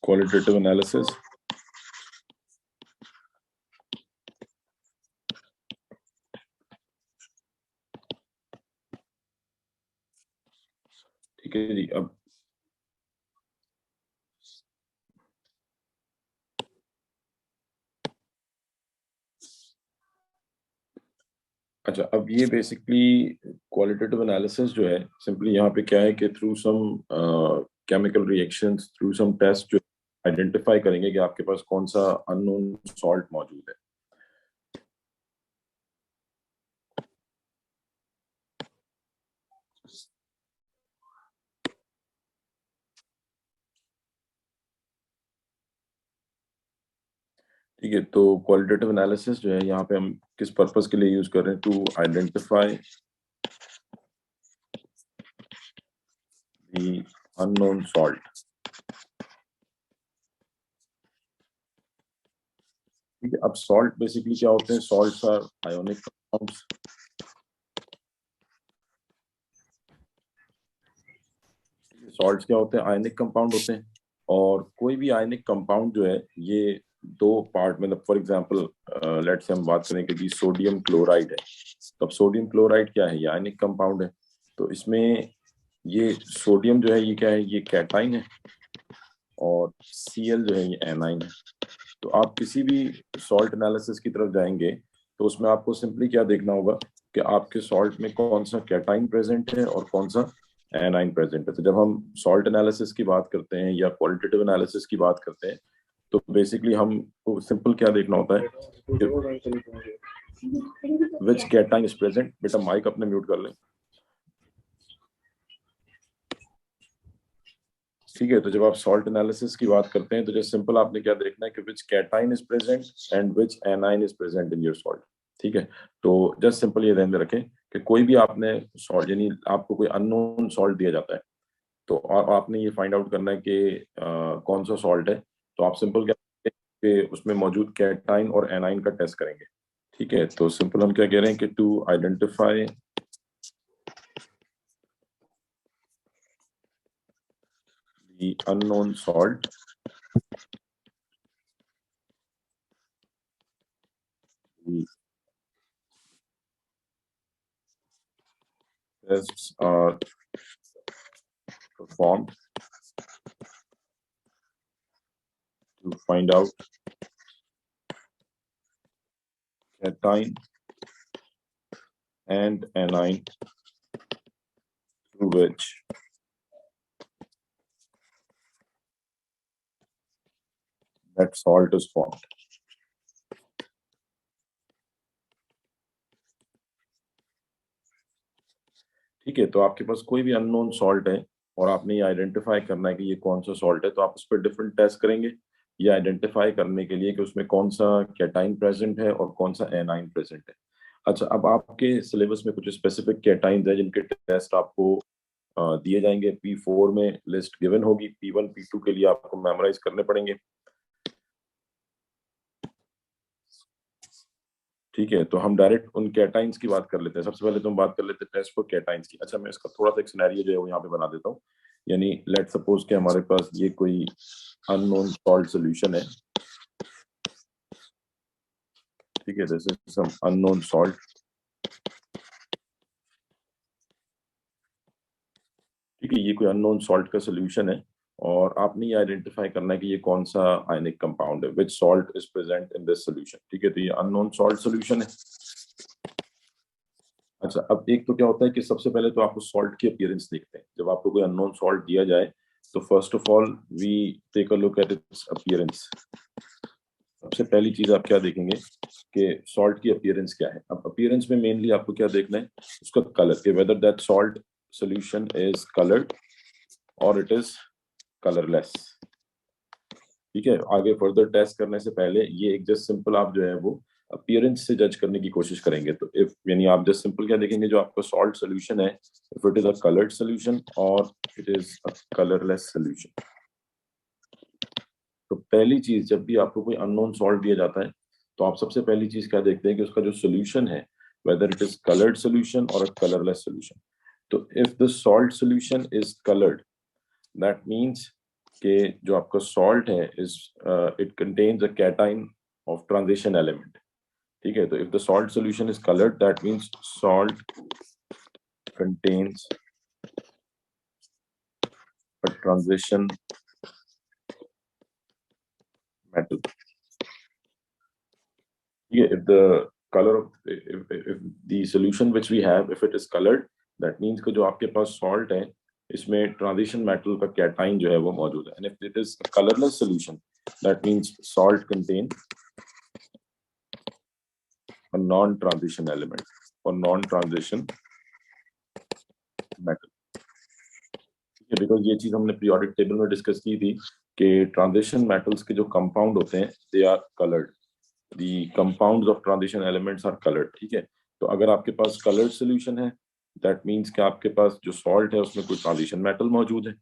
qualitative analysis. ठीक है जी। अब अच्छा, अब ये बेसिकली क्वालिटेटिव एनालिसिस जो है, सिंपली यहाँ पे क्या है कि through some chemical reactions, through some test जो आइडेंटिफाई करेंगे कि आपके पास कौन सा अननोन सॉल्ट मौजूद है। ठीक है, तो क्वालिटेटिव एनालिसिस जो है यहाँ पे हम किस पर्पस के लिए यूज कर रहे हैं? To identify the unknown salt. ठीक है, अब सॉल्ट बेसिकली क्या होते हैं? Salts are ionic compounds. Salts क्या होते हैं? आयनिक कंपाउंड होते हैं। और कोई भी आयनिक कंपाउंड जो है ये दो पार्ट में, फॉर एग्जांपल लेट्स से हम बात करें कि जी सोडियम क्लोराइड है, तो अब सोडियम क्लोराइड क्या है? ये आयनिक कंपाउंड है। तो इसमें ये सोडियम जो है ये क्या है? ये कैटाइन है, और Cl जो है ये एनाइन है। तो आप किसी भी सॉल्ट एनालिसिस की तरफ जाएंगे तो उसमें आपको सिंपली क्या देखना होगा कि आपके सॉल्ट में कौन सा कैटाइन प्रेजेंट है और कौन सा एनाइन प्रेजेंट है। तो जब हम सॉल्ट एनालिसिस की बात करते हैं या क्वालिटेटिव एनालिसिस की बात करते हैं तो बेसिकली हमको सिंपल क्या देखना होता है? विच कैटाइन इज प्रेजेंट। बेटा माइक अपने म्यूट कर लें। ठीक है, तो जब आप सॉल्ट एनालिसिस की बात करते हैं तो जस्ट सिंपल आपने क्या देखना है कि which cation is present and which anion is present in your salt. ठीक है, तो जस्ट सिंपल ये ध्यान में रखें कि कोई भी आपने सॉल्ट, यानी आपको कोई अननोन सॉल्ट दिया जाता है तो और आपने ये फाइंड आउट करना है कि कौन सा सॉल्ट है, तो आप सिंपल क्या करेंगे कि उसमें मौजूद कैटाइन और एनाइन का टेस्ट करेंगे। ठीक है, तो सिंपल हम क्या कह रहे हैं कि to identify the unknown salt, tests are performed to find out cation and anion through which that salt is formed. ठीक है, तो आपके पास कोई भी अननोन सॉल्ट है और आपने ये आइडेंटिफाई करना है कि ये कौन सा सॉल्ट है, तो आप उस पर डिफरेंट टेस्ट करेंगे ये आइडेंटिफाई करने के लिए कि उसमें कौन सा कैटाइन प्रेजेंट है और कौन सा एनाइन प्रेजेंट है। अच्छा, अब आपके सिलेबस में कुछ स्पेसिफिक कैटाइंस है जिनके टेस्ट आपको दिए जाएंगे। P4 में लिस्ट गिवन होगी, P1 P2 के लिए आपको मेमोराइज करने पड़ेंगे। ठीक है, तो हम डायरेक्ट उन कैटाइंस की बात कर लेते हैं। सबसे पहले तो हम बात कर लेते हैं टेस्ट फॉर कैटाइंस की। अच्छा, मैं इसका थोड़ा सा एक सिनेरियो जो है वो यहाँ पे बना देता हूँ। यानी लेट सपोज कि हमारे पास ये कोई अननोन सॉल्ट सॉल्यूशन है। ठीक है, this is some unknown salt. ठीक है, ये कोई अननोन सॉल्ट का सॉल्यूशन है और आपने ये आइडेंटिफाई करना है कि ये कौन सा आयनिक कंपाउंड है, which salt is present in this solution. ठीक है, तो ये अननोन सॉल्ट सॉल्यूशन है। अच्छा, अब एक तो क्या होता है कि सबसे पहले तो आपको सॉल्ट की अपीयरेंस देखते हैं। जब आपको कोई अननोन सॉल्ट दिया जाए तो first of all we take a look at its appearance. सबसे पहली चीज आप क्या देखेंगे कि सॉल्ट की अपीयरेंस क्या है। अब अपीयरेंस में मेनली आपको क्या देखना है? उसका कलर, कि whether that salt solution is coloured और इट इज कलरलेस। ठीक है, आगे फर्दर टेस्ट करने से पहले ये एक जस्ट सिंपल आप जो है वो अपीयरेंस से जज करने की कोशिश करेंगे। तो इफ, यानी आप जस्ट सिंपल क्या देखेंगे, जो आपका सॉल्ट सॉल्यूशन है, if it is a coloured solution और it is a colourless solution. तो पहली चीज, जब भी आपको कोई अननोन सॉल्ट दिया जाता है तो आप सबसे पहली चीज क्या देखते हैं कि उसका जो सॉल्यूशन है, whether it is coloured solution और अ कलरलेस सॉल्यूशन। तो if the salt solution is coloured, that means कि जो आपका सॉल्ट है is it contains a cation of transition element. ठीक है, तो if the salt solution is coloured that means salt contains a transition metal. Yeah, if the color of if the solution which we have if it is colored that means कि जो आपके पास salt है इसमें transition metal का cation जो है वो मौजूद है, and if it is a colorless solution that means salt contain a non-transition element or non-transition metal. Because ये चीज हमने पीरियोडिक टेबल में डिस्कस की थी कि ट्रांजिशन मेटल्स के जो कंपाउंड होते हैं they are coloured, the compounds of transition elements are coloured. ठीक है, तो अगर आपके पास कलर्ड सोल्यूशन है दैट मींस कि आपके पास जो सॉल्ट है उसमें कोई ट्रांजिशन मेटल मौजूद है,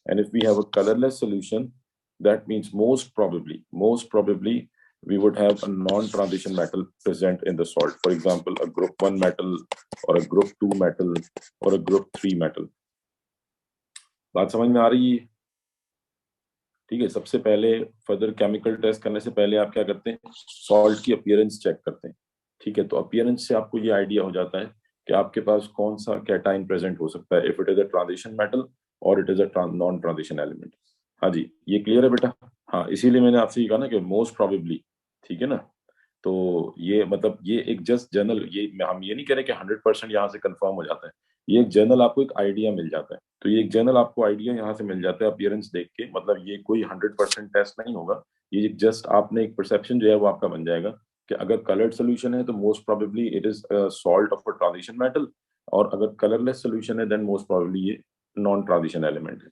and if we have a colourless solution that means most probably we would have a non-transition metal present in the salt, for example a group 1 metal or a group 2 metal or a group 3 metal। बात समझ में आ रही है? ठीक है, सबसे पहले further chemical test करने से पहले आप क्या करते हैं, सॉल्ट की अपीयरेंस चेक करते हैं। ठीक है, तो अपीयरेंस से आपको ये आइडिया हो जाता है कि आपके पास कौन सा कैटाइन प्रेजेंट हो सकता है, if it is a transition metal और it is a non transition element. हाँ जी, ये क्लियर है बेटा? हाँ, इसीलिए मैंने आपसे ये कहा ना कि मोस्ट प्रोबेबली। ठीक है ना, तो ये मतलब ये एक जस्ट जनरल, ये हम ये नहीं कह रहे कि 100% यहाँ से कंफर्म हो जाता है, ये एक जनरल आपको एक आइडिया मिल जाता है। तो ये एक जनरल आपको आइडिया यहाँ से मिल जाता है अपीयरेंस देख के, मतलब ये कोई 100% टेस्ट नहीं होगा, ये जस्ट आपने एक परसेप्शन जो है वो आपका बन जाएगा कि अगर कलर्ड सोल्यूशन है तो most probably it is salt of a transition metal, और अगर कलरलेस सोल्यूशन है देन मोस्ट प्रोबेबली ये नॉन ट्रांजिशन एलिमेंट है।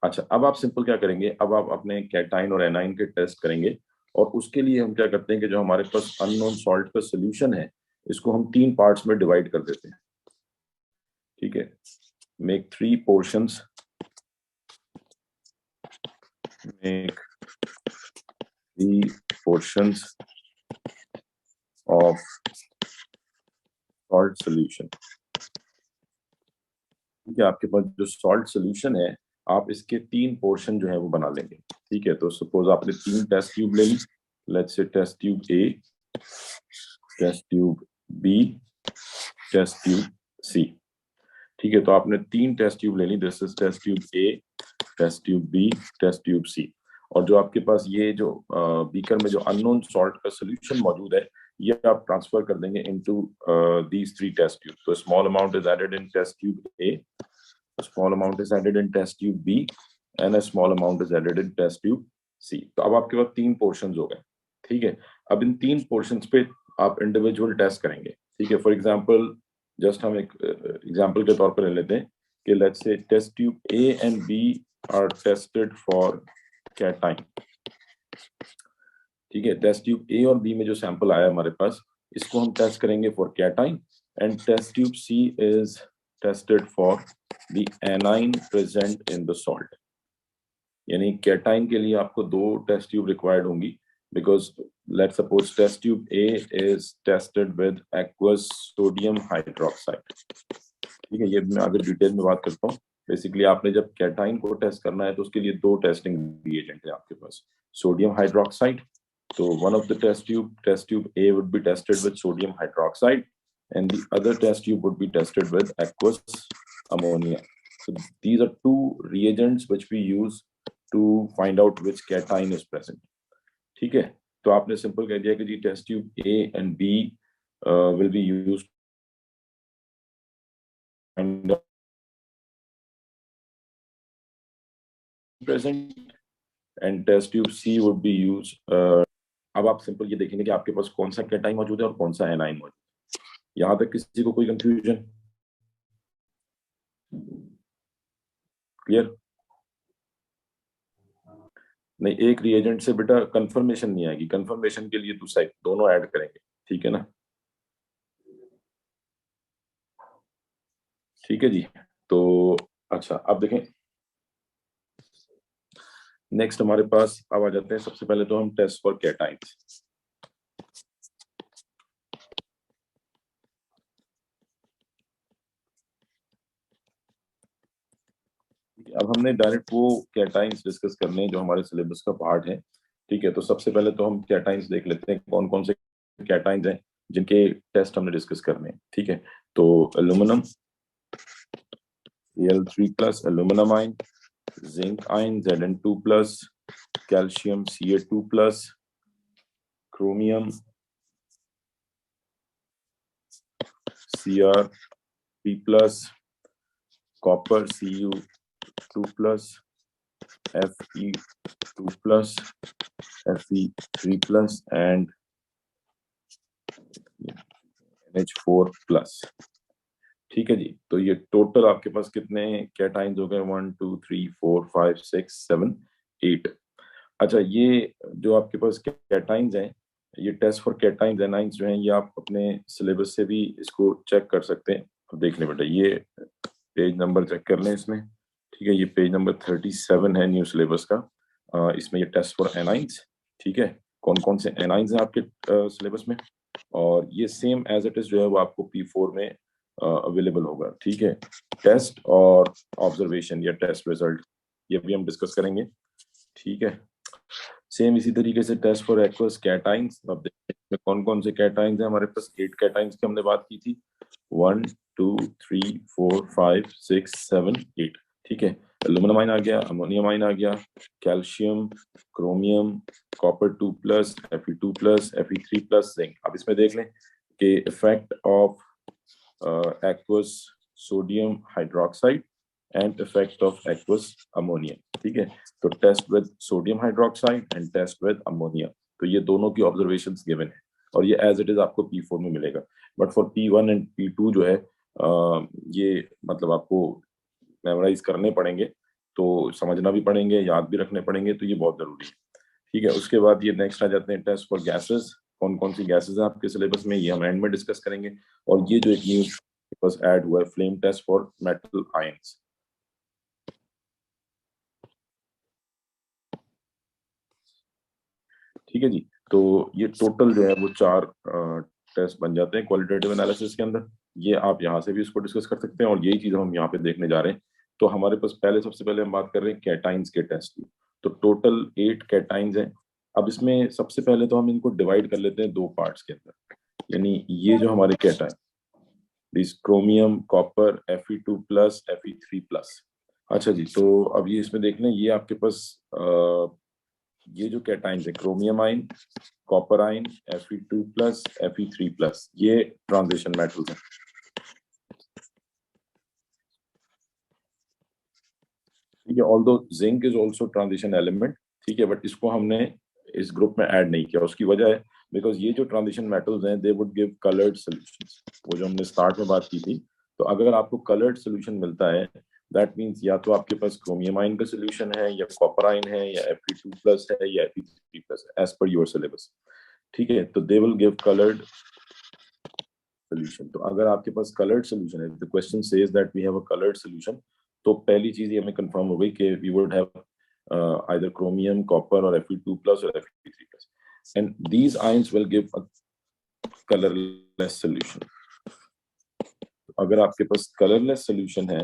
अच्छा, अब आप सिंपल क्या करेंगे, अब आप अपने कैटाइन और एनाइन के टेस्ट करेंगे, और उसके लिए हम क्या करते हैं कि जो हमारे पास अननोन सॉल्ट का सोल्यूशन है इसको हम 3 पार्ट्स में डिवाइड कर देते हैं। ठीक है, make 3 portions, make 3 portions of salt solution. ठीक है, आपके पास जो सॉल्ट सोल्यूशन है आप इसके 3 पोर्शन जो है वो बना लेंगे। ठीक है, तो सपोज आपने 3 टेस्ट ट्यूब ले ली, let's say test tube A, test tube B, test tube C. ठीक है, तो आपने 3 टेस्ट ट्यूब ले ली, this is test tube A, test tube B, test tube C, और जो आपके पास ये जो बीकर में जो अननोन सॉल्ट का सोल्यूशन मौजूद है ये आप ट्रांसफर कर देंगे इनटू दीज 3 टेस्ट ट्यूब। तो small amount is added in test tube A, a small amount is added in test tube B and a small amount is added in test tube C। तो अब आपके पास 3 portions हो गए। ठीक है, अब इन 3 portions पे आप इंडिविजुअल टेस्ट करेंगे। ठीक है, फॉर एग्जांपल जस्ट हम एक एग्जांपल के तौर पर ले लेते हैं कि let's say test tube A and B are tested for cation. ठीक है, टेस्ट ट्यूब A और B में जो सैंपल आया हमारे पास इसको हम टेस्ट करेंगे for cation, and test tube C is tested for the anion present in the salt। यानी कैटाइन के लिए आपको 2 टेस्ट ट्यूब रिक्वायर्ड होंगी, because let's suppose test tube A is tested with aqueous sodium hydroxide. ठीक है, ये मैं अगर डिटेल में बात करता हूँ, बेसिकली आपने जब कैटाइन को टेस्ट करना है तो उसके लिए 2 टेस्टिंग रिएजेंट है आपके पास, सोडियम हाइड्रोक्साइड। तो one of the test tube A would be tested with sodium hydroxide and the other test tube would be tested with aqueous ammonia। So these are 2 reagents which we use to find out which cation is present। ठीक है, तो आपने simple कह दिया कि जी test tube A and B will be used and present and test tube C would be used। अब आप सिंपल ये देखेंगे कि आपके पास कौन सा कैटाइन मौजूद है और कौन सा एनाइन मौजूद है। यहां तक किसी को कोई कंफ्यूजन? क्लियर? नहीं, एक रिएजेंट से बेटा कंफर्मेशन नहीं आएगी, कंफर्मेशन के लिए दूसरा दोनों ऐड करेंगे। ठीक है ना, ठीक है जी। तो अच्छा, अब देखें नेक्स्ट हमारे पास अब आ जाते हैं, सबसे पहले तो हम टेस्ट फॉर कैटाइंस। अब हमने डायरेक्ट वो कैटाइंस डिस्कस करने हैं जो हमारे सिलेबस का पार्ट है। ठीक है, तो सबसे पहले तो हम कैटाइंस देख लेते हैं, कौन कौन से कैटाइंस हैं जिनके टेस्ट हमने डिस्कस करने हैं। ठीक है, तो aluminum Al3+, aluminum ion, zinc ion Zn2+, calcium Ca2+, chromium Cr3+, copper Cu2+, Fe2+, Fe3+ and NH4+। ठीक है जी, तो ये टोटल आपके पास कितने कैटाइंस हो गए? 1 2 3 4 5 6 7 8। अच्छा, ये जो आपके पास कैटाइंस हैं, ये टेस्ट फॉर कैटाइंस एनाइंस जो हैं, ये आप अपने सिलेबस से भी इसको चेक कर सकते हैं। अब देख लें बेटा, ये पेज नंबर चेक कर लें इसमें। ठीक है, ये पेज नंबर 37 है न्यू सिलेबस का। इसमें ये टेस्ट फॉर एनाइंस। ठीक है, कौन कौन से एनाइंस हैं आपके सिलेबस में, और ये सेम एज इट इज जो है वो आपको P4 में अवेलेबल होगा। ठीक है, टेस्ट और ऑब्जर्वेशन या टेस्ट रिजल्ट, ये भी हम डिस्कस करेंगे। ठीक है, सेम इसी तरीके से टेस्ट फॉर एक्वस कैटाइंस। अब देखते हैं कौन कौन से कैटाइंस हैं हमारे पास। 8 कैटाइंस की हमने बात की थी, 1 2 3 4 5 6 7 8। ठीक है, एल्यूमिनियम आयन आ गया, अमोनियम आयन आ गया, calcium, chromium, copper 2+, Fe2+, Fe3+, zinc. अब इसमें देख लें कि effect of aqueous sodium hydroxide and effect of aqueous ammonia। ठीक है, तो test with sodium hydroxide and test with ammonia, तो ये दोनों की ऑब्जर्वेशंस गिवन है, और ये एज इट इज आपको P4 में मिलेगा। But for P1 and P2 जो है ये मतलब आपको मेमोराइज करने पड़ेंगे, तो समझना भी पड़ेंगे, याद भी रखने पड़ेंगे, तो ये बहुत जरूरी है। ठीक है, उसके बाद ये नेक्स्ट आ जाते हैं टेस्ट फॉर गैसेस। कौन कौन सी गैसेस है आपके सिलेबस में, ये हम एंड में डिस्कस करेंगे। और ये जो एक न्यू बस ऐड हुआ है, flame test for metal ions. ठीक है जी, तो ये टोटल जो है वो 4 टेस्ट बन जाते हैं क्वालिटेटिव एनालिसिस के अंदर। ये आप यहाँ से भी इसको डिस्कस कर सकते हैं, और यही चीज हम यहाँ पे देखने जा रहे हैं। तो हमारे पास पहले, सबसे पहले हम बात कर रहे हैं कैटाइंस के टेस्ट की। तो टोटल 8 कैटाइंस हैं। अब इसमें सबसे पहले तो हम इनको डिवाइड कर लेते हैं दो पार्ट्स के अंदर। यानी ये जो हमारे cation, this chromium, copper, Fe2+, Fe3+। अच्छा जी, तो अब ये इसमें देख लें, ये आपके पास ये जो कैटाइंस है, क्रोमियम आइन, कॉपर आइन, Fe2+, Fe3+, ये ट्रांजिशन मेटल्स हैं। ठीक है, although zinc is also transition element. ठीक है, बट इसको हमने इस ग्रुप में ऐड नहीं किया। उसकी वजह है बिकॉज ये जो ट्रांजिशन मेटल्स हैं, they would give coloured solutions, वो जो हमने स्टार्ट में बात की थी। तो अगर आपको कलर्ड सॉल्यूशन मिलता है, दैट मीन्स या तो आपके पास क्रोमियम आइन का सॉल्यूशन है, या कॉपर आइन है, या Fe2+ है, या Fe3+ है, एज पर योर सिलेबस। ठीक है, तो they will give coloured solution. तो अगर आपके पास कलर्ड सॉल्यूशन है, the question says that we have a coloured solution, तो पहली चीज ये हमें कंफर्म हो गई कि we would have either chromium, copper, or Fe2+ or Fe3+, and these ions will give a colorless solution। अगर आपके पास कलरलेस सॉल्यूशन है,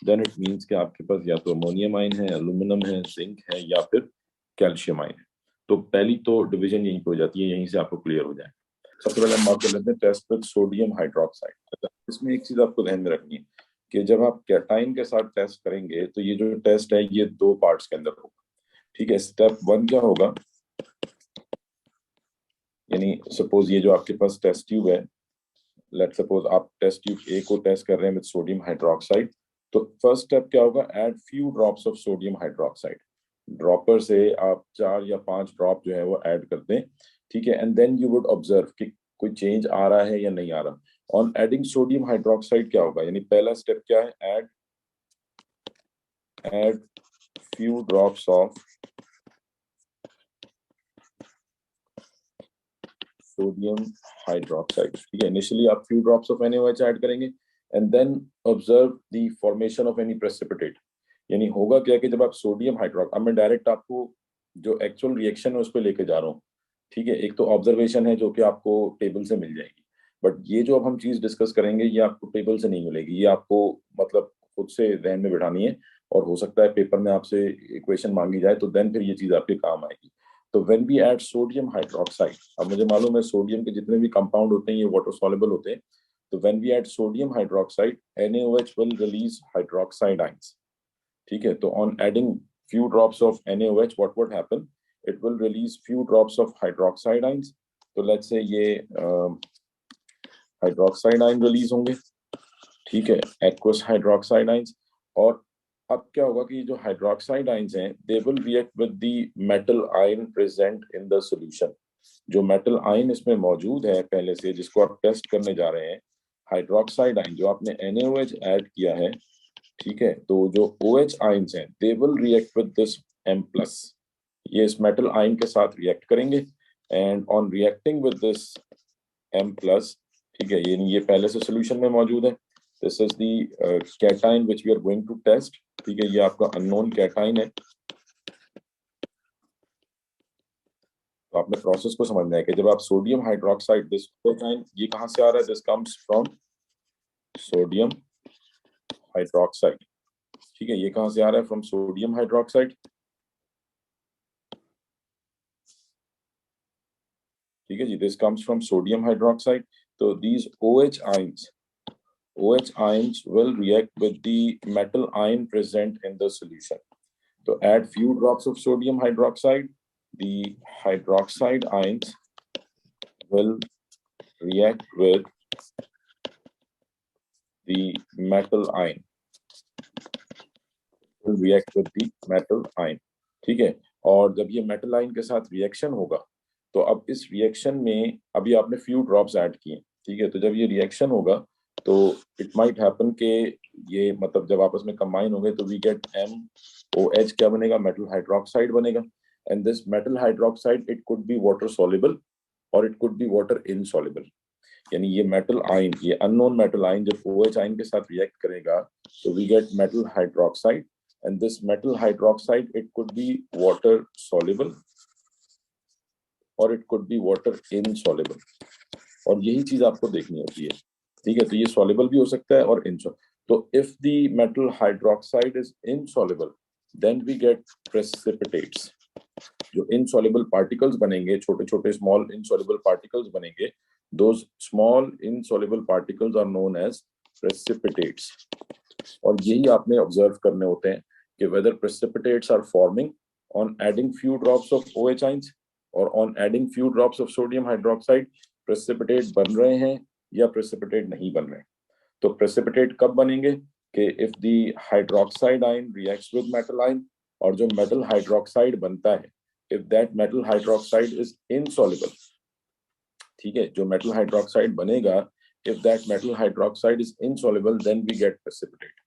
देन इट मींस कि आपके पास या तो अमोनियम आयन है, एल्यूमिनियम है, जिंक है, या फिर कैल्शियम आयन है। तो पहली तो डिवीजन यहीं पे हो जाती है, यहीं से आपको क्लियर हो जाए। सबसे पहले हम बात कर लेते हैं टेस्ट विद सोडियम हाइड्रोक्साइड। इसमें एक चीज आपको ध्यान में रखनी है कि जब आप कैटाइन के साथ टेस्ट करेंगे, तो ये जो टेस्ट है ये 2 पार्ट्स के अंदर होगा। ठीक है, स्टेप 1 क्या होगा, यानी सपोज ये जो आपके पास टेस्ट ट्यूब है, लेट सपोज आप टेस्ट ट्यूब ए को टेस्ट कर रहे हैं विद सोडियम हाइड्रोक्साइड। तो फर्स्ट स्टेप क्या होगा, add few drops of sodium hydroxide. Dropper से आप 4 या 5 ड्रॉप जो है वो ऐड कर दें। ठीक है, and then you would observe कि कोई चेंज आ रहा है या नहीं आ रहा। ऑन एडिंग सोडियम हाइड्रोक्साइड क्या होगा, यानी पहला स्टेप क्या है, add few drops of sodium hydroxide. ठीक है, इनिशियली आप few drops of NaOH add करेंगे, and then observe the formation of any precipitate. यानी होगा क्या कि जब आप सोडियम हाइड्रोक्साइड, अब मैं डायरेक्ट आपको जो एक्चुअल रिएक्शन है उस पर लेके जा रहा हूँ। ठीक है, एक तो ऑब्जर्वेशन है जो कि आपको टेबल से मिल जाएगी, बट ये जो अब हम चीज डिस्कस करेंगे ये आपको टेबल से नहीं मिलेगी, ये आपको मतलब खुद से ध्यान में बिठानी है। और हो सकता है पेपर में आपसे इक्वेशन मांगी जाए, तो देन फिर ये चीज आपके काम आएगी। तो when we add sodium hydroxide, अब मुझे मालूम है सोडियम के जितने भी कंपाउंड होते हैं ये वाटर सॉल्युबल होते हैं, तो when we add sodium hydroxide NaOH will release hydroxide ions. ठीक है, तो on adding few drops of NaOH, what would happen? It will release few drops of hydroxide ions. तो let's say ये hydroxide ion release होंगे, ठीक है, aqueous hydroxide ions. और अब क्या होगा कि जो हाइड्रोक्साइड आयंस हैं they will react with the metal ion present in the solution. जो मेटल आयन इसमें मौजूद है पहले से, जिसको आप टेस्ट करने जा रहे हैं, हाइड्रोक्साइड आयन जो आपने NaOH ऐड किया है, ठीक है, तो जो OH आयंस हैं they will react with this M+, ये इस मेटल आयन के साथ रिएक्ट करेंगे, and on reacting with this M+, ठीक है, ये पहले से सॉल्यूशन में मौजूद है। This is the cation which we are going to test, ठीक है, ये आपका अननोन कैटायन है। तो आपने प्रोसेस को समझना है कि जब आप सोडियम हाइड्रोक्साइड, दिस कैटायन ये कहां से आ रहा है, this comes from sodium hydroxide, ठीक है, ये कहां से आ रहा है, फ्रॉम सोडियम हाइड्रोक्साइड, ठीक है जी, this comes from sodium hydroxide. तो these OH ions will react with the metal ion present in the solution. So add few drops of sodium hydroxide, the hydroxide ions will react with the metal ion, will react with the metal ion, ठीक है। और जब ये metal ion के साथ reaction होगा, तो अब इस रिएक्शन में अभी आपने फ्यू ड्रॉप्स ऐड किए, ठीक है, तो जब ये रिएक्शन होगा तो इट माइट हैपन के ये मतलब जब आपस में कंबाइन होंगे तो वी गेट MOH, क्या बनेगा, मेटल हाइड्रोक्साइड बनेगा। And this metal hydroxide it could be water soluble और it could be water insoluble. यानी ये मेटल आयन, ये अननोन मेटल आयन जब OH आयन के साथ रिएक्ट करेगा तो we get metal hydroxide, and this metal hydroxide it could be water soluble or it could be water insoluble, और यही चीज आपको देखनी होती है, ठीक है। तो ये soluble भी हो सकता है और insoluble। तो if the metal hydroxide is insoluble then we get precipitates। जो insoluble particles बनेंगे, छोटे छोटे small insoluble particles बनेंगे, those small insoluble particles are known as precipitates। और यही आपने ऑब्जर्व करने होते हैं कि whether precipitates are forming on adding few drops of OH ions or on adding few drops of sodium hydroxide, precipitate बन रहे हैं या precipitate नहीं बन रहे। तो precipitate कब बनेंगे कि if the hydroxide ion reacts with metal ion, और जो metal hydroxide बनता है if that metal hydroxide is insoluble, ठीक है, जो metal hydroxide बनेगा if that metal hydroxide is insoluble then we get precipitate।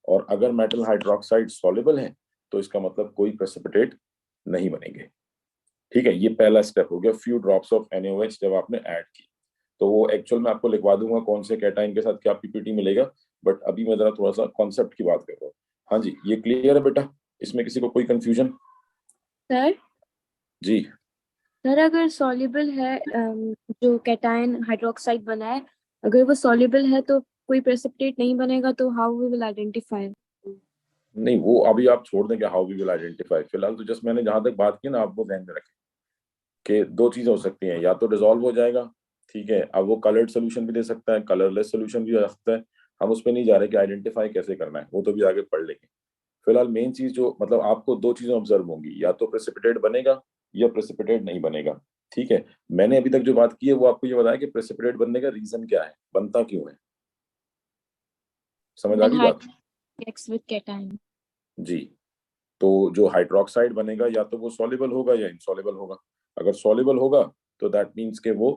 और अगर मेटल हाइड्रोक्साइड सॉल्युबल है तो इसका मतलब कोई प्रेसिपिटेट नहीं बनेंगे, ठीक है। ये पहला स्टेप हो गया, फ्यू ड्रॉप्स ऑफ NaOH जब आपने ऐड की। तो वो एक्चुअल में आपको लिखवा दूंगा कौन से कैटायन के साथ क्या PPT मिलेगा, बट अभी मैं जरा थोड़ा सा कॉन्सेप्ट की बात कर रहा हूँ। हाँ जी, ये क्लियर है बेटा, इसमें किसी को कोई कंफ्यूजन? सर जी सर, अगर सॉल्युबल है जो कैटायन हाइड्रोक्साइड बना है, अगर वो सॉल्युबल है तो कोई प्रेसिपिटेट नहीं बनेगा, तो हाउ वी विल आइडेंटिफाई? नहीं, वो अभी आप छोड़ दें कि हाउ वी विल आइडेंटिफाई, फिलहाल तो जस्ट मैंने जहां तक बात की ना, आप वो ध्यान में रखें कि दो चीजें हो सकती हैं, या तो डिसॉल्व हो जाएगा, ठीक है, अब वो कलर्ड सोल्यूशन भी दे सकता है, कलरलेस सोल्यूशन भी हो सकता है, हम उस पर नहीं जा रहे कि आइडेंटिफाई कैसे करना है, वो तो भी आगे पढ़ लेंगे। फिलहाल मेन चीज जो मतलब आपको दो चीजें ऑब्जर्व होंगी, या तो प्रेसिपिटेट बनेगा या प्रेसिपिटेट नहीं बनेगा, ठीक है। मैंने अभी तक जो बात की है वो आपको ये बताया कि प्रेसिपिटेट बनने का रीजन क्या है, बनता क्यों है, समझ आ गई बात? Reacts with cation. जी, तो जो हाइड्रोक्साइड बनेगा या तो वो सॉल्युबल होगा या इनसॉल्युबल होगा। अगर सॉल्युबल होगा तो दैट मीन्स के वो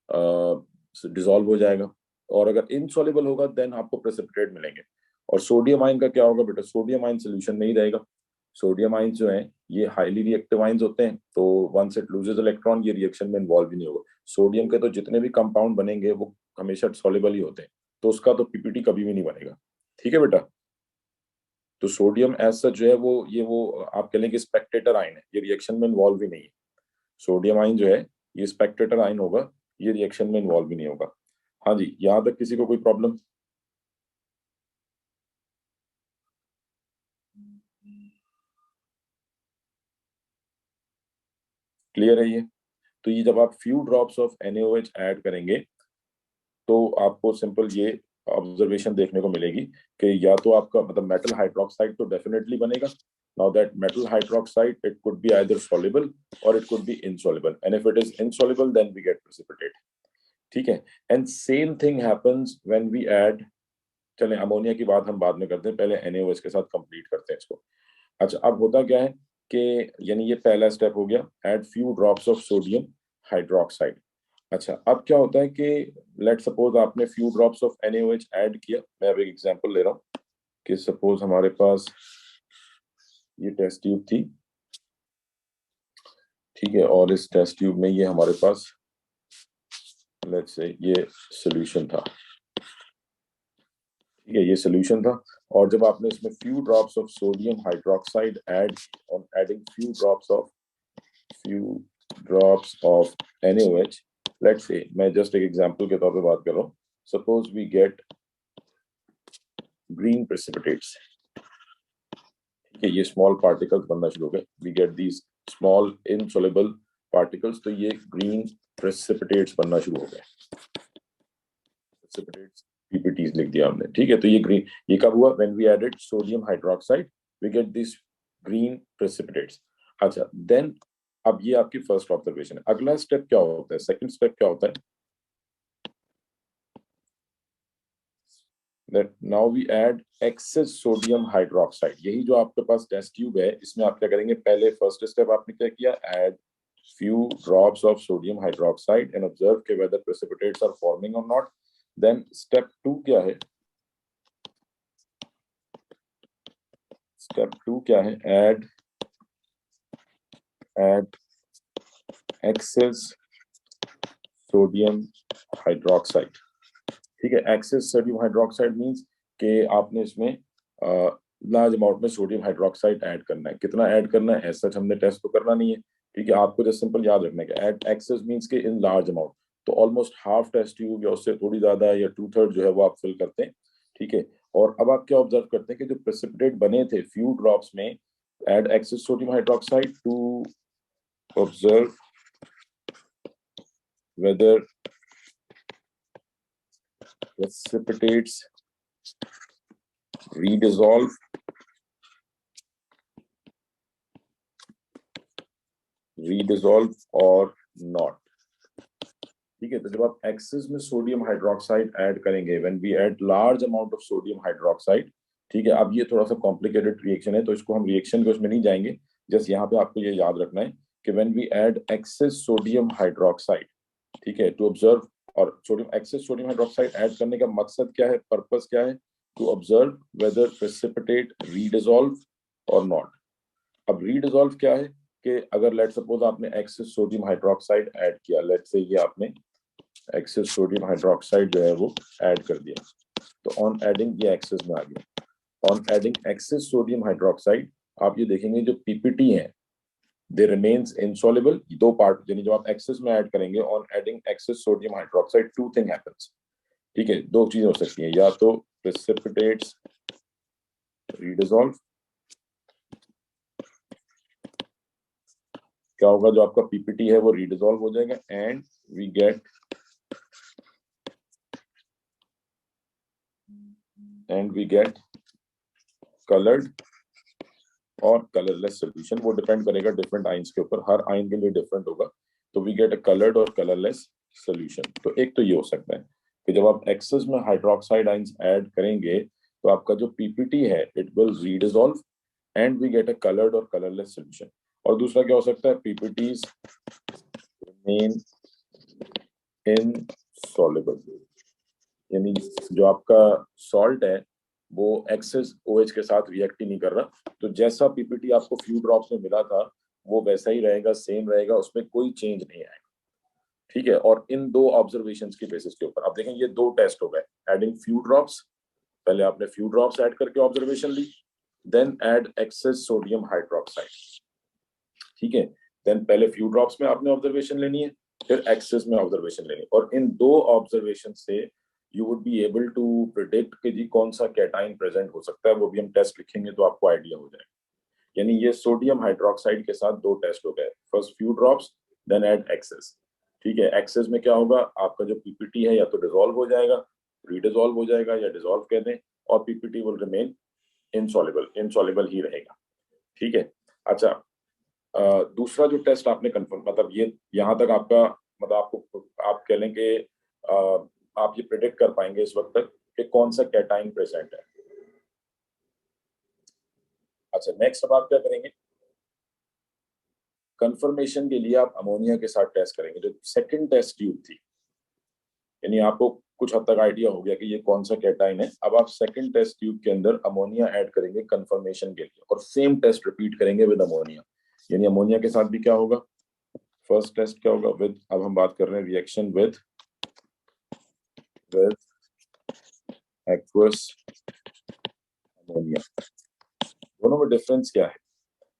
डिसॉल्व हो जाएगा, और अगर इनसॉल्युबल होगा देन आपको प्रेसिपिटेट मिलेंगे। और सोडियम आयन का क्या होगा बेटा, सोडियम आयन सोल्यूशन में ही रहेगा। सोडियम आयन जो है ये हाईली रिएक्टिव आयंस होते हैं, तो वंस इट लूजेस इलेक्ट्रॉन ये रिएक्शन में इन्वॉल्व ही नहीं होगा। सोडियम के तो जितने भी कंपाउंड बनेंगे वो हमेशा सॉल्युबल ही होते हैं, तो उसका तो PPT कभी भी नहीं बनेगा, ठीक है बेटा। तो सोडियम एज सच जो है वो आप कह लें कि स्पेक्टेटर आयन है, ये रिएक्शन में इन्वॉल्व ही नहीं है। सोडियम आयन जो है ये स्पेक्टेटर आयन होगा, ये रिएक्शन में इन्वॉल्व ही नहीं होगा। हाँ जी, यहाँ तक किसी को कोई प्रॉब्लम? क्लियर है ये? तो ये जब आप few drops of NaOH add करेंगे तो आपको सिंपल ये ऑब्जर्वेशन देखने को मिलेगी कि या तो आपका मतलब मेटल हाइड्रोक्साइड तो डेफिनेटली बनेगा. Now that metal hydroxide it could be either soluble और it could be insoluble, and if it is insoluble then we get precipitate. ठीक है. And same thing happens when we add, चलें ammonia की बात हम बाद में करते हैं, पहले NaOH के साथ कंप्लीट करते हैं इसको. अच्छा, अब होता क्या है कि यानी ये पहला स्टेप हो गया, add few drops of sodium hydroxide. अच्छा, अब क्या होता है कि लेट सपोज आपने few drops of NaOH add किया. मैं अब एक एग्जांपल ले रहा हूँ कि सपोज हमारे पास ये टेस्ट ट्यूब थी, ठीक है, और इस टेस्ट ट्यूब में ये हमारे पास लेट्स से ये सोल्यूशन था. ठीक है, ये सोल्यूशन था, और जब आपने इसमें few drops of sodium hydroxide add, on adding few drops of NaOH, let's say मैं जस्ट एक एग्जांपल के तौर पे बात कर रहा हूँ, suppose we get green precipitates. ठीक है, ये स्मॉल पार्टिकल्स बनना शुरू हो गए, we get these small insoluble particles, तो ये ग्रीन प्रेसिपिटेट्स बनना शुरू हो गए. प्रेसिपिटेट्स PPTs लिख दिया हमने. ठीक है, तो ये ग्रीन, ये कब हुआ? When we added sodium hydroxide we get this green precipitates. अच्छा, देन अब ये आपकी फर्स्ट ऑब्जर्वेशन है. अगला स्टेप क्या होता है? सेकंड स्टेप क्या होता है? that now we add excess sodium hydroxide. यही जो आपके पास टेस्ट ट्यूब है, इसमें आप क्या करेंगे? पहले फर्स्ट स्टेप आपने क्या किया? add few drops of sodium hydroxide and observe के whether precipitates are forming or not. Then step 2 क्या है? step 2 क्या है? add excess sodium hydroxide. ठीक है, एक्सेस सोडियम हाइड्रोक्साइड मींस कि आपने इसमें लार्ज अमाउंट में सोडियम हाइड्रोक्साइड ऐड करना है. कितना ऐड करना है ऐसा हमने टेस्ट तो करना नहीं है. ठीक है, आपको जस्ट सिंपल याद रखना है कि ऐड एक्सेस मींस के इन लार्ज अमाउंट, तो ऑलमोस्ट हाफ टेस्ट ट्यूब या उससे थोड़ी ज्यादा या 2/3 जो है वो आप फिल करते हैं. ठीक है, और अब आप क्या ऑब्जर्व करते हैं कि जो प्रेसिपिटेट बने थे फ्यू ड्रॉप्स में, add excess sodium hydroxide to observe whether precipitates redissolve और नॉट. ठीक है, तो जब आप एक्सेस में सोडियम हाइड्रोक्साइड ऐड करेंगे, when we add large amount of sodium hydroxide, ठीक है, अब ये थोड़ा सा कॉम्प्लिकेटेड रिएक्शन है तो इसको हम रिएक्शन के उसमें नहीं जाएंगे. जस्ट यहाँ पे आपको ये याद रखना है कि when we add excess sodium hydroxide, ठीक है, टू ऑब्जर्व, और sodium excess sodium hydroxide add करने का मकसद क्या है, पर्पस क्या है? To observe whether precipitate redissolve और नॉट. अब रीडिसॉल्व क्या है कि अगर लेट सपोज आपने एक्सेस सोडियम हाइड्रोक्साइड ऐड किया, लेट से ये आपने एक्सेस सोडियम हाइड्रोक्साइड जो है वो ऐड कर दिया, तो ऑन एडिंग ये एक्सेस में आ गया. On adding excess sodium hydroxide आप ये देखेंगे जो पीपीटी है दे रिमेन्स इनसॉल्युबल. दो पार्ट, यानी जब आप एक्सेस में ऐड करेंगे on adding excess sodium hydroxide, two thing happens. ठीक है, दो चीजें हो सकती हैं, या तो प्रेसिपिटेट्स रीडिसॉल्व, क्या होगा जो आपका पीपीटी है वो रीडिसॉल्व हो जाएगा, एंड वी गेट कलर्ड और कलरलेस सोल्यूशन. वो डिपेंड करेगा डिफरेंट आइंस के ऊपर, हर आइन के लिए डिफरेंट होगा. तो वी गेट अ कलर्ड और कलरलेस सोल्यूशन. तो एक तो ये हो सकता है कि जब आप एक्सेस में हाइड्रोक्साइड आइंस ऐड करेंगे तो आपका जो पीपीटी है it will redissolve and we get a coloured और कलरलेस सोल्यूशन. और दूसरा क्या हो सकता है? पीपीटीज रिमेन इनसॉल्युबल, यानी जो आपका सॉल्ट है वो एक्सेस OH के साथ रिएक्ट ही नहीं कर रहा, तो जैसा पीपीटी आपको फ्यू ड्रॉप्स में मिला था वो वैसा ही रहेगा, सेम रहेगा, उसमें कोई चेंज नहीं आएगा. ठीक है, और इन दो ऑब्जर्वेशंस की बेसिस के ऊपर आप देखें ये दो टेस्ट हो गए. एडिंग फ्यू ड्रॉप्स, पहले आपने फ्यू ड्रॉप्स ऐड करके ऑब्जर्वेशन ली, then add excess sodium hydroxide. ठीक है, देन पहले फ्यू ड्रॉप्स में आपने ऑब्जर्वेशन लेनी है, फिर एक्सेस में ऑब्जर्वेशन लेनी है, और इन दो ऑब्जर्वेशन से you would be able to predict कि जी कौन सा कैटाइन प्रेजेंट हो सकता है. वो भी हम टेस्ट लिखेंगे तो आपको आइडिया हो जाएगा. यानी ये सोडियम हाइड्रोक्साइड के साथ दो टेस्ट हो गए, first few drops then add excess. ठीक है, एक्सेस में क्या होगा, आपका जो पीपीटी है या तो डिसॉल्व हो जाएगा, रीडिसॉल्व हो जाएगा, या डिसॉल्व कह दें, और पीपीटी विल रिमेन इनसॉल्युबल ही रहेगा। ठीक है। अच्छा, दूसरा जो टेस्ट आपने कंफर्म, मतलब ये यहाँ तक आपका, मतलब आपको आप कह लें कि आप ये प्रिडिक्ट कर पाएंगे इस वक्त तक कि कौन सा कैटाइन प्रेजेंट है। अच्छा, नेक्स्ट अब आप क्या करेंगे, कंफर्मेशन के लिए आप अमोनिया के साथ टेस्ट करेंगे, जो सेकंड टेस्ट ट्यूब थी, यानी आपको कुछ हद तक आइडिया हो गया कि ये कौन सा कैटाइन है। अब आप सेकंड टेस्ट ट्यूब के अंदर अमोनिया ऐड करेंगे कंफर्मेशन के लिए, और सेम टेस्ट रिपीट करेंगे विद अमोनिया। यानी अमोनिया के साथ भी क्या होगा, फर्स्ट टेस्ट क्या होगा विद, अब हम बात कर रहे हैं रिएक्शन विद एक्वस अमोनिया। दोनों में डिफरेंस क्या है,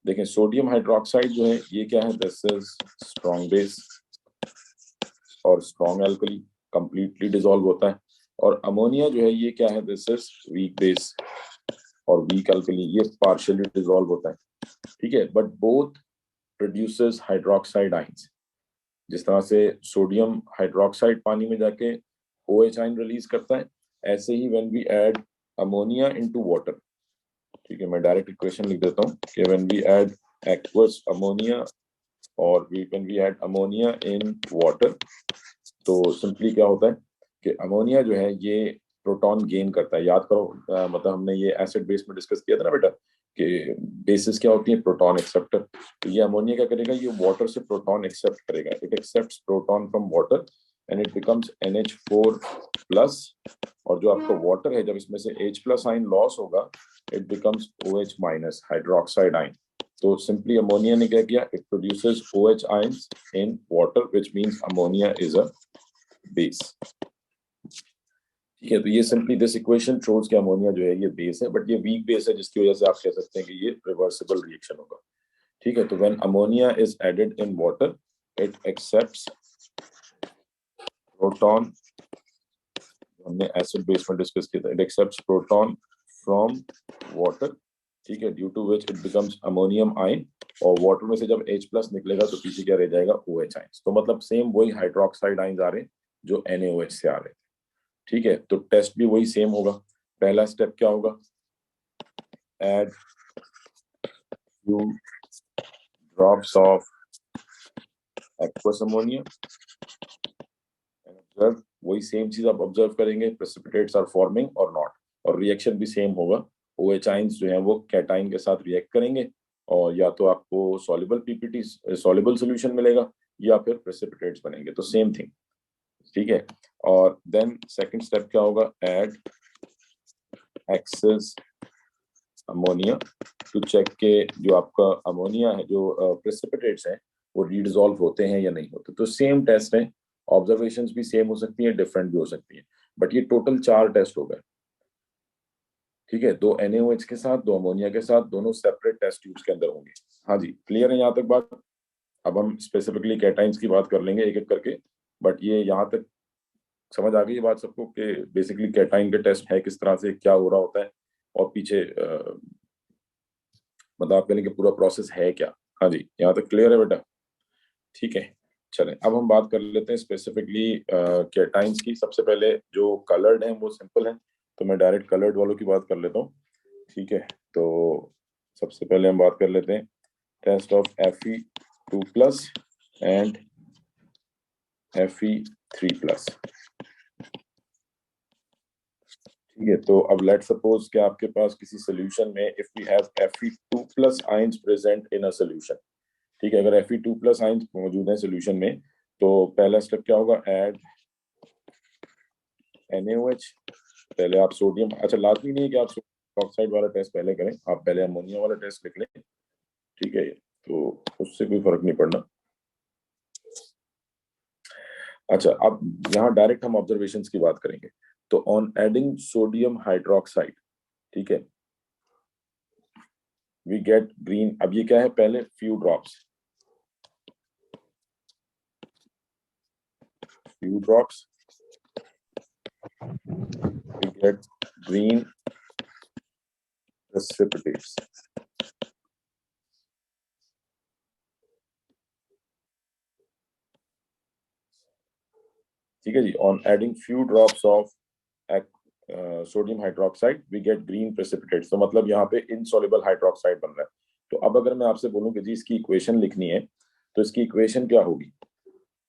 देखें, सोडियम हाइड्रोक्साइड जो है ये क्या है, दिस इज स्ट्रॉन्ग बेस और स्ट्रॉन्ग एल्कली, कंप्लीटली डिसॉल्व होता है। और अमोनिया जो है ये क्या है, दिस इज वीक बेस और वीक एल्कली, ये पार्शियली डिसॉल्व होता है। ठीक है, but both produces hydroxide ions. जिस तरह से सोडियम हाइड्रोक्साइड पानी में जाके OH आइन रिलीज करता है, ऐसे ही when we add ammonia into water, ठीक है, मैं डायरेक्ट इक्वेशन लिख देता हूँ कि when we add aqueous ammonia और when we add ammonia in water, तो सिंपली क्या होता है कि अमोनिया जो है ये प्रोटॉन गेन करता है। याद करो, मतलब हमने ये एसिड बेस में डिस्कस किया था ना बेटा, कि बेसिस क्या होती है, प्रोटॉन एक्सेप्टर। तो ये अमोनिया क्या करेगा, ये वाटर से प्रोटॉन एक्सेप्ट करेगा, it accepts proton from water and it becomes NH4 plus, और जो आपका वाटर है, जब इसमें से H प्लस आइन लॉस होगा, it becomes OH minus hydroxide आइन। तो सिंपली अमोनिया ने क्या किया, it produces OH ions in water, which means ammonia is a base. ठीक है, तो ये सिंपली दिस इक्वेशन शोज कि अमोनिया जो है ये बेस है, बट ये वीक बेस है, जिसकी वजह से आप कह सकते हैं कि ये रिवर्सिबल रिएक्शन होगा। ठीक है, तो when ammonia is added in water, it accepts proton, हमने एसिड बेस में डिस्कस किया था, it accepts proton from water. ठीक है, due to which it becomes ammonium ion, और वाटर में से जब H प्लस निकलेगा तो पीछे क्या रह जाएगा, OH आइंस। तो मतलब सेम वही हाइड्रोक्साइड आइंस आ रहे हैं जो NaOH से आ रहे हैं। ठीक है, तो टेस्ट भी वही सेम होगा। पहला स्टेप क्या होगा, add few drops of aqueous ammonia, observe, वही सेम चीज आप ऑब्जर्व करेंगे, प्रेसिपिटेट्स आर फॉर्मिंग और नॉट, और रिएक्शन भी सेम होगा। OH आइंस जो है वो कैटाइन के साथ रिएक्ट करेंगे, और या तो आपको सॉल्युबल पीपीटी सॉल्युबल सॉल्यूशन मिलेगा, या फिर प्रेसिपिटेट्स बनेंगे, तो सेम थिंग। ठीक है, और देन सेकंड स्टेप क्या होगा, add excess ammonia to check के जो आपका अमोनिया है, जो प्रेसिपिटेट्स हैं, वो रीडिसॉल्व होते हैं या नहीं होते। तो सेम टेस्ट है, ऑब्जर्वेशंस भी सेम हो सकती हैं, डिफरेंट भी हो सकती हैं, बट ये टोटल 4 टेस्ट हो गए। ठीक है, 2 NaOH के साथ, 2 अमोनिया के साथ, दोनों सेपरेट टेस्ट ट्यूब्स के अंदर होंगे। हाँ जी, क्लियर है यहाँ तक बात। अब हम स्पेसिफिकली कैटाइंस की बात कर लेंगे एक एक करके, बट ये यहाँ तक समझ आ गई ये बात सबको कि बेसिकली कैटाइन के टेस्ट है किस तरह से, क्या हो रहा होता है, और पीछे मतलब आप कहेंगे पूरा प्रोसेस है क्या। हाँ जी, यहाँ तक क्लियर है बेटा। ठीक है, चलें अब हम बात कर लेते हैं स्पेसिफिकली कैटाइंस की। सबसे पहले जो कलर्ड हैं वो सिंपल है, तो मैं डायरेक्ट कलर्ड वालों की बात कर लेता हूँ। ठीक है, तो सबसे पहले हम बात कर लेते हैं test of Fe2+ and Fe3+। ठीक है, तो अब लेट सपोज कि आपके पास किसी सोल्यूशन में if we have Fe2+ ions present in a solution. ठीक है, अगर Fe2+ आइंस मौजूद है सोल्यूशन में, तो पहला स्टेप क्या होगा, ऐड NaOH। पहले आप सोडियम, अच्छा लाजमी नहीं है कि आप सोडियम ऑक्साइड वाला टेस्ट पहले करें, आप पहले अमोनिया वाला टेस्ट लिख लें। ठीक है, तो उससे कोई फर्क नहीं पड़ना। अच्छा, अब यहाँ डायरेक्ट हम ऑब्जर्वेशंस की बात करेंगे। तो ऑन एडिंग सोडियम हाइड्रोक्साइड, ठीक है, वी गेट ग्रीन। अब ये क्या है, पहले few drops we get green precipitates. ठीक है जी, on adding few drops of sodium hydroxide we get green precipitates. तो मतलब यहाँ पे इनसॉल्युबल हाइड्रोक्साइड बन रहा है। तो अब अगर मैं आपसे बोलूं कि जी इसकी इक्वेशन लिखनी है, तो इसकी इक्वेशन क्या होगी?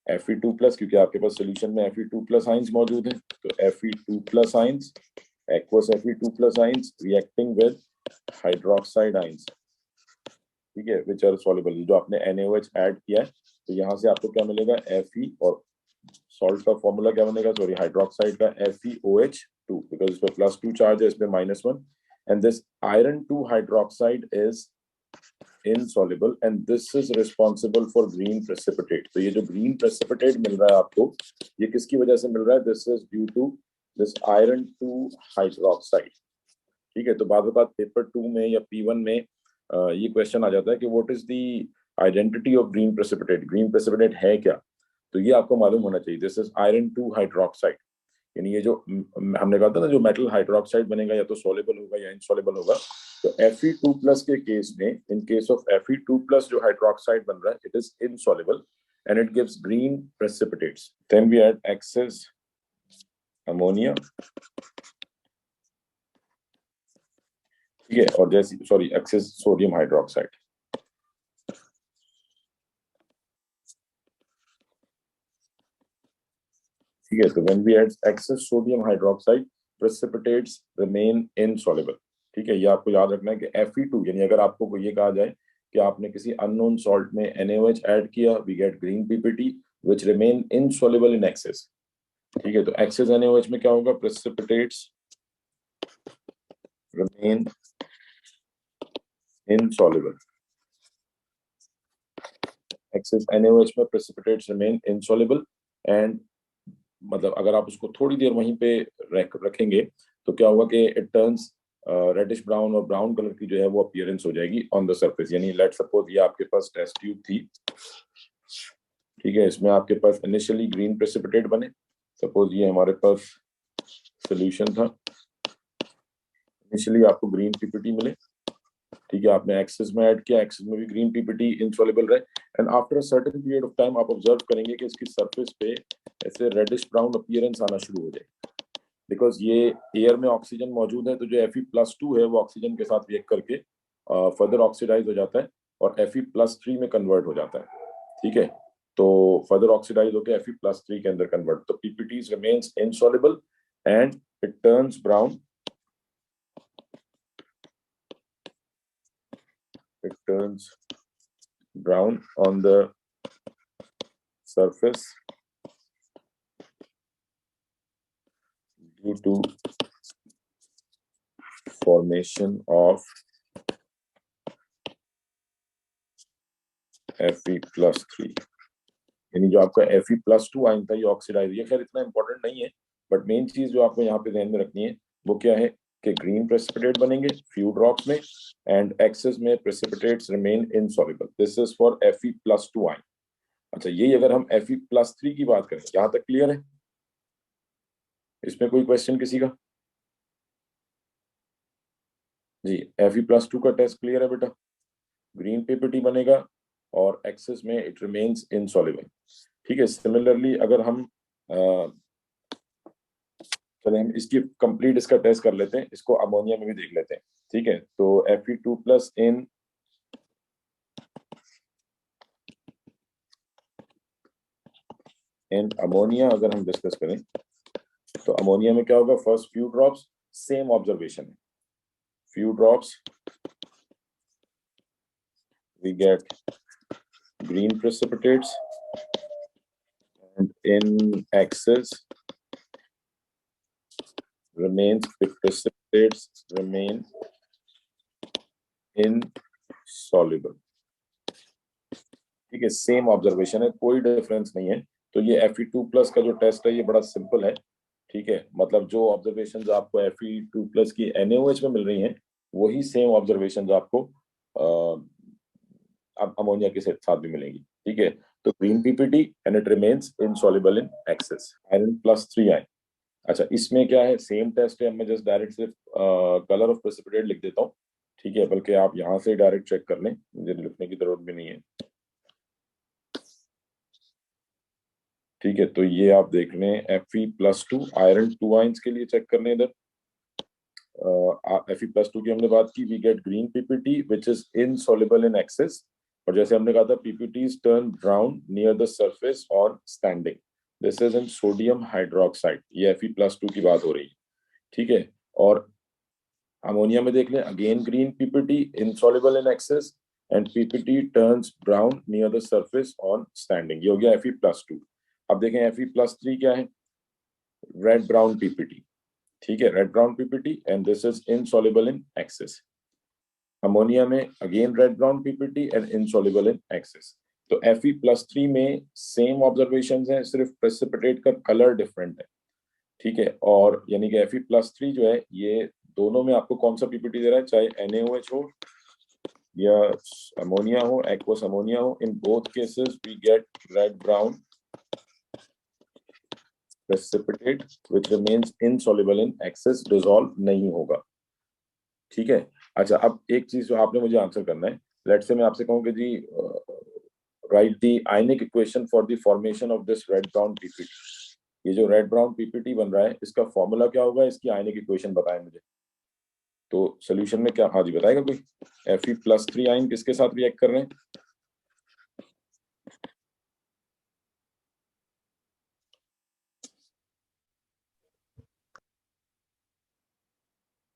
Fe2+, क्योंकि आपके पास सोल्यूशन में Fe2+ आइंस मौजूद है, तो Fe2+ ions aqueous Fe2+ ions reacting with hydroxide ions, ठीक है, विच आर सॉल्युबल। जो आपने NaOH ऐड किया है, तो यहाँ से आपको क्या मिलेगा? Fe, और सॉल्ट का फॉर्मूला क्या बनेगा? सॉरी, हाइड्रोक्साइड का FeOH2, बिकॉज इस पे +2 चार्ज है, इस पे -1, and this iron 2 hydroxide is insoluble and this is responsible for green precipitate। तो ये जो green precipitate मिल रहा है आपको, ये किसकी वजह से मिल रहा है? This is due to this iron 2 hydroxide। ठीक है, तो बाद पेपर 2 में या P1 में ये क्वेश्चन आ जाता है कि what is the identity of green precipitate, green precipitate है क्या? तो ये आपको मालूम होना चाहिए। दिस इज आयरन 2 हाइड्रोक्साइड, यानी ये जो हमने कहा था ना, जो मेटल हाइड्रोक्साइड बनेगा या तो सॉल्युबल होगा या इनसॉल्युबल होगा। तो Fe2+ के केस में, इन केस ऑफ Fe2+ जो हाइड्रोक्साइड बन रहा है, it is insoluble and it gives green precipitates. Then we add excess ammonia, ठीक है, और जैसे सॉरी एक्सेस सोडियम हाइड्रोक्साइड। ठीक है, तो when we add excess sodium hydroxide precipitates remain insoluble. ठीक है, ये आपको याद रखना है कि Fe2, यानी अगर आपको ये कहा जाए कि आपने किसी अननोन सॉल्ट में NaOH ऐड किया, we get green PPT which remain insoluble in excess. ठीक है, तो एक्सेस NaOH में क्या होगा? Precipitates remain insoluble. Excess NaOH में प्रेसिपिटेट्स रिमेन इनसॉल्युबल, एंड मतलब अगर आप उसको थोड़ी देर वहीं पे रखेंगे तो क्या होगा कि इट टर्न्स रेडिश ब्राउन, और ब्राउन कलर की जो है वो अपीयरेंस हो जाएगी ऑन द सरफेस। यानी लेट सपोज ये आपके पास टेस्ट ट्यूब थी, ठीक है, इसमें आपके पास इनिशियली ग्रीन प्रेसिपिटेट बने। सपोज ये हमारे पास सोल्यूशन था, इनिशियली आपको ग्रीन पीपीटी मिले, ठीक है, आपने एक्सेस में ऐड किया, एक्सेस में भी ग्रीन पीपीटी इनसॉल्युबल रहे, and after a certain period of time आप ऑब्जर्व करेंगे कि इसकी सरफेस पे ऐसे रेडिश ब्राउन अपीयरेंस आना शुरू हो जाए, बिकॉज ये एयर में ऑक्सीजन मौजूद है। तो जो Fe+2 है वो ऑक्सीजन के साथ रिएक्ट करके फर्दर ऑक्सीडाइज हो जाता है और Fe+3 में कन्वर्ट हो जाता है। ठीक है, तो फर्दर ऑक्सीडाइज होकर Fe+3 के अंदर कन्वर्ट, तो PPTs remains insoluble and it turns brown, it turns brown on the surface due to formation of Fe+3। यानी जो आपका Fe+2 आयन था ये ऑक्सीडाइज, ये खैर इतना इंपॉर्टेंट नहीं है, बट मेन चीज जो आपको यहाँ पे ध्यान में रखनी है वो क्या है कि ग्रीन प्रेसिपिटेट बनेंगे फ्यू ड्रॉप्स में, एंड एक्सेस में precipitates remain insoluble. This is for Fe+2 ion. अच्छा, यही अगर हम Fe+3 की बात करें, यहाँ तक क्लियर है? इसमें कोई क्वेश्चन किसी का? जी, Fe+2 का टेस्ट क्लियर है बेटा? ग्रीन पीपीटी बनेगा और एक्सेस में इट रिमेन्स इनसॉल्युबल। ठीक है, सिमिलरली अगर हम चले हम इसकी कंप्लीट इसका टेस्ट कर लेते हैं, इसको अमोनिया में भी देख लेते हैं। ठीक है, तो Fe2+ इन अमोनिया अगर हम डिस्कस करें, तो अमोनिया में क्या होगा? First few drops, same observation है, few drops we get green precipitates and in excess remains precipitates remain insoluble। ठीक है, सेम ऑब्जर्वेशन है, कोई डिफरेंस नहीं है। तो ये Fe2+ का जो टेस्ट है ये बड़ा सिंपल है। ठीक है, मतलब जो ऑब्जर्वेशन आपको Fe2+ की NaOH में मिल रही हैं, वही सेम ऑब्जर्वेशन आपको अमोनिया के साथ भी मिलेंगी। ठीक है, तो green PPT and it remains insoluble in access, Iron+3 ion. अच्छा, इसमें क्या है? सेम टेस्ट है, मैं जस्ट डायरेक्ट सिर्फ कलर ऑफ प्रेसिपिटेट लिख देता हूँ। ठीक है, बल्कि आप यहाँ से डायरेक्ट चेक कर लें, मुझे लिखने की जरूरत भी नहीं है। ठीक है, तो ये आप देख लें Fe+2 आयरन 2 आयंस के लिए चेक करने इधर। Fe+2 की हमने बात की, we get green PPT which is insoluble in excess, और जैसे हमने कहा था PPTs turn brown near the surface on standing, this is in sodium hydroxide, ये Fe+2 की बात हो रही है। ठीक है, और अमोनिया में देख लें, again green PPT insoluble in access and PPT turns brown near the surface on standing, ये हो गया Fe+2। अब देखें Fe+3 क्या है, रेड ब्राउन पीपीटी। ठीक है, red brown PPT and this is insoluble in excess. Ammonia में again red brown PPT and insoluble in excess. तो Fe+3 में सेम ऑब्जर्वेशन है, सिर्फ प्रेसिपिटेट का कलर डिफरेंट है। ठीक है, और यानी कि Fe+3 जो है ये दोनों में आपको कौन सा पीपीटी दे रहा है, चाहे NaOH हो या अमोनिया हो, एक्वस अमोनिया हो, in both cases we get red brown precipitate which remains insoluble in excess, dissolve नहीं होगा। ठीक है, अच्छा अब एक चीज जो आपने मुझे आंसर करना है, लेट्स से मैं आपसे कहूँ कि जी write the ionic equation for the formation of this red brown PPT, ये जो रेड ब्राउन पीपीटी बन रहा है इसका फॉर्मूला क्या होगा, इसकी आयनिक इक्वेशन बताएं मुझे। तो सोल्यूशन में क्या, हाँ जी बताएगा कोई, Fe+3 आयन किसके साथ रिएक्ट कर रहे हैं,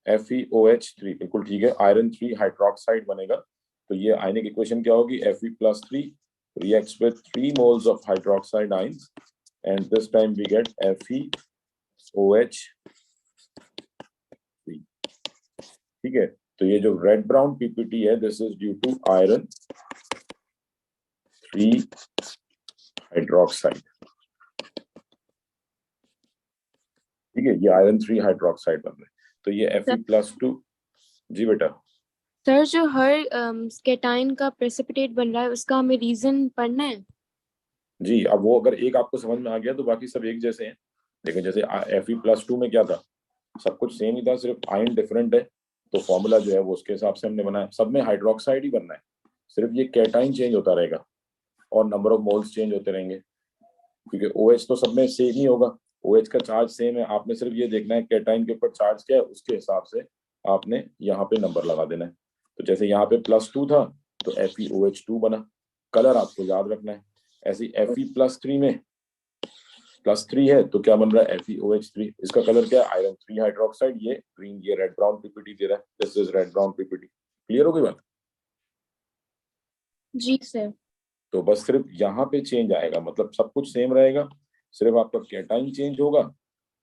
FeOH3, बिल्कुल ठीक है, आयरन 3 हाइड्रोक्साइड बनेगा। तो ये आयनिक इक्वेशन क्या होगी, Fe+3 reacts with 3 moles of hydroxide ions and this time we get FeOH3। ठीक है, तो ये जो रेड ब्राउन पीपीटी है this is due to iron 3 hydroxide. ठीक है, ये आयरन 3 हाइड्रोक्साइड बन रहे हैं, तो ये Fe+2। जी बेटा। सर जो हर केटाइन का प्रेसिपिटेट बन रहा है उसका हमें रीजन पढ़ना है। जी, अब वो अगर एक आपको समझ में आ गया तो बाकी सब एक जैसे हैं, लेकिन जैसे Fe+2 में क्या था, सब कुछ सेम ही था, सिर्फ आयन डिफरेंट है, तो फॉर्मूला जो है वो उसके हिसाब से हमने बनाया, सब में हाइड्रोक्साइड ही बनना है, सिर्फ ये कैटाइन चेंज होता रहेगा और नंबर ऑफ मोल्स चेंज होते रहेंगे, क्योंकि OH तो सब में सेम ही होगा, OH का चार्ज सेम है, आपने सिर्फ ये देखना है कैटाइन के ऊपर चार्ज क्या है, उसके हिसाब से आपने यहाँ पे नंबर लगा देना है। तो जैसे यहाँ पे +2 था तो FeOH2 बना, कलर आपको याद रखना है। ऐसे Fe+3 में +3 है तो क्या बन रहा है, FeOH3, इसका कलर क्या है, आयरन 3 हाइड्रोक्साइड, ये ग्रीन, ये रेड ब्राउन पीपीटी दे रहा है, this is red brown PPT. Clear हो गई बात। जी सर। तो बस सिर्फ यहाँ पे चेंज आएगा, मतलब सब कुछ सेम रहेगा, सिर्फ आपका कैटाइन चेंज होगा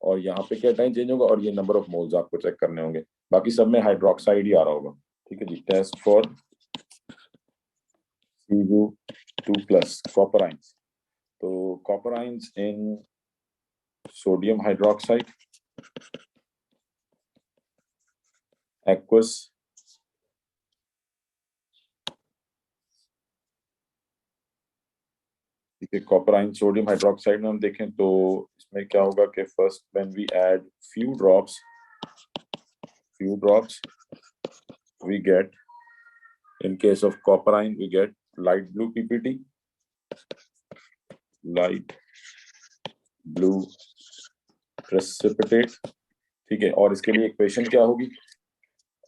और यहाँ पे कैटाइन चेंज होगा, और ये नंबर ऑफ मोल्स आपको चेक करने होंगे, बाकी सब में हाइड्रोक्साइड ही आ रहा होगा। ठीक है जी, test for Cu2+ copper ions. तो copper ions in sodium hydroxide, aqueous, ठीक है, कॉपर आयन सोडियम हाइड्रोक्साइड में हम देखें तो इसमें क्या होगा कि first when we add few drops we get, in case of copper ion we get light blue ppt, light blue precipitate। ठीक है, और इसके लिए इक्वेशन क्या होगी,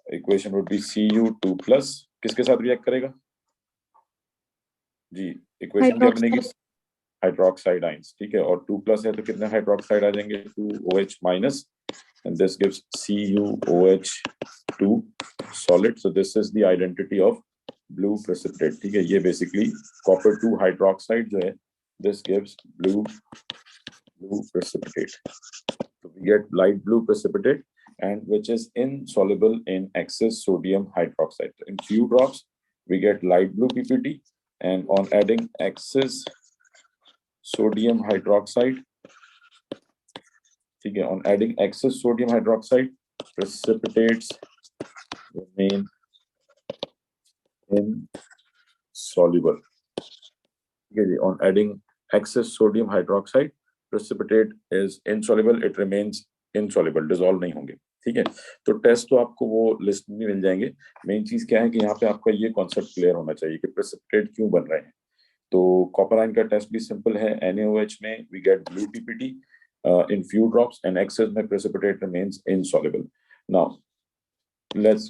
इक्वेशन वुड बी Cu2+, किसके साथ रिएक्ट करेगा जी, इक्वेशन क्या बनेगी, हाइड्रोक्साइड आइंस। ठीक है, और 2+ है तो कितने हाइड्रोक्साइड आ जाएंगे, 2OH- and this gives CuOH2 solid, so this is the identity of blue precipitate। ठीक है, ये बेसिकली copper 2 हाइड्रोक्साइड जो है, this gives blue precipitate, so we get light blue precipitate and which is insoluble in excess sodium hydroxide। So in few drops we get light blue ppt and on adding excess sodium hydroxide, ठीक है, on adding excess sodium hydroxide precipitates remain insoluble। ठीक है जी, on adding excess sodium hydroxide precipitate is insoluble, it remains insoluble, dissolve नहीं होंगे। ठीक है, तो test तो आपको वो लिस्ट में मिल जाएंगे, मेन चीज क्या है कि यहाँ पे आपका ये कॉन्सेप्ट क्लियर होना चाहिए कि प्रेसिपिटेट क्यों बन रहे हैं। तो कॉपर आयन का टेस्ट भी सिंपल है. NaOH में we get blue PPT in few drops and excess में precipitate remains insoluble. Now let's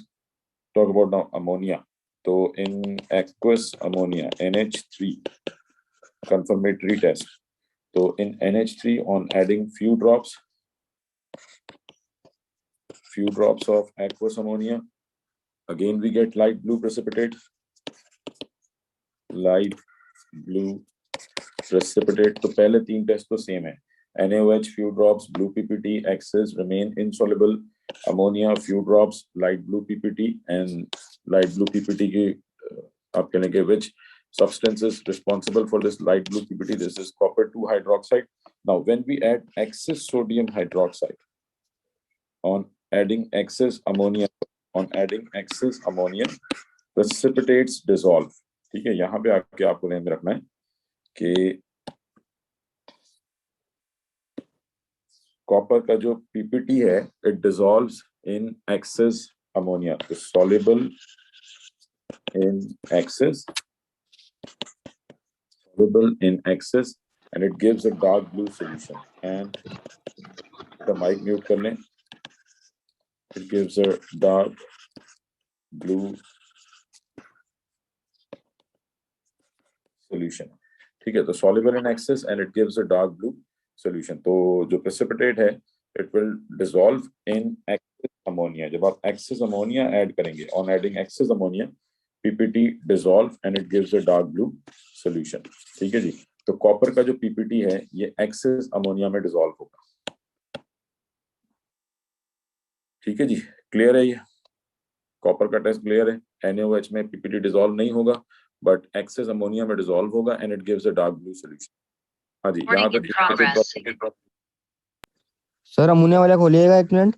talk about now ammonia. तो in aqueous ammonia NH3 confirmatory test. So in NH3 on adding few drops of aqueous ammonia, again we get light blue precipitate. तो पहले 3 test तो same है. NaOH few drops blue PPT, excess remain insoluble. Ammonia few drops light blue PPT, and light blue PPT की आप कहेंगे which substance is responsible for this light blue PPT? This is copper 2 hydroxide. Now when we add excess sodium hydroxide on adding excess ammonia, precipitates dissolve. ठीक है, यहाँ पे आके आपको ध्यान में रखना है कि कॉपर का जो पीपीटी है it dissolves in excess ammonia. तो soluble in excess and it gives a dark blue solution. And the mic mute कर लें. It gives a dark blue solution. ठीक है, तो soluble in excess and it gives a dark blue solution. तो जो precipitate है it will dissolve in excess ammonia. जब आप excess ammonia add करेंगे, on adding excess ammonia PPT dissolve and it gives a dark blue solution. ठीक है जी. तो copper का जो पीपीटी है ये excess ammonia में dissolve होगा. ठीक है जी, क्लियर है ये. कॉपर का टेस्ट क्लियर है. NaOH में पीपीटी डिसॉल्व नहीं होगा बट एक्सेस अमोनिया में डिसॉल्व होगा and it gives a dark blue solution. हाँ जी, यहाँ तक. सर अमोनिया वाला खोलिएगा 1 मिनट.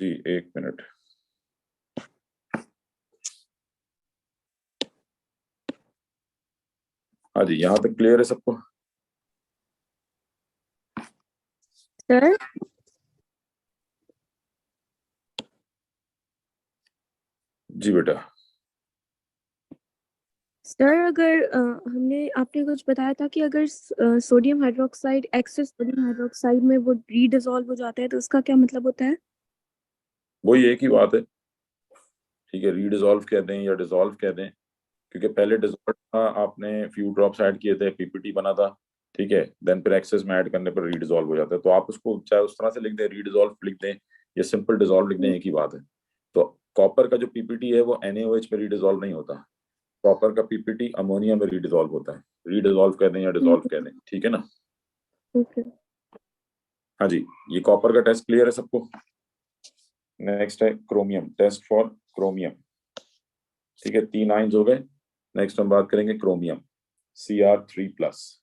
जी 1 मिनट. हाँ जी, यहाँ तक क्लियर है सबको. सर जी बेटा. सर अगर आपने कुछ बताया था कि अगर sodium hydroxide excess sodium hydroxide में वो रीडिसॉल्व हो जाता है तो उसका क्या मतलब होता है? वही एक ही बात है. ठीक है, रीडिसॉल्व कह दें या डिसॉल्व कह दें, क्योंकि पहले डिसॉल्व था, आपने फ्यू ड्रॉप्स ऐड किए थे, पीपीटी बना था. ठीक है, देन फिर एक्सेस में ऐड करने पर रीडिसॉल्व हो जाता है. तो आप उसको चाहे उस तरह से लिख दें, रीडिसॉल्व लिख दें या सिंपल डिसॉल्व लिख दें, एक ही बात है. तो कॉपर का जो पीपीटी है वो NaOH में रीडिसॉल्व नहीं होता. कॉपर का पीपीटी अमोनिया में रीडिसॉल्व होता है. रीडिसॉल्व कह दें या डिसॉल्व कह दें, ठीक है ना. ओके. हाँ जी, ये कॉपर का टेस्ट क्लियर है सबको. नेक्स्ट है क्रोमियम, टेस्ट फॉर क्रोमियम. ठीक है, 3 आयंस हो गए. नेक्स्ट हम बात करेंगे क्रोमियम, Cr3+.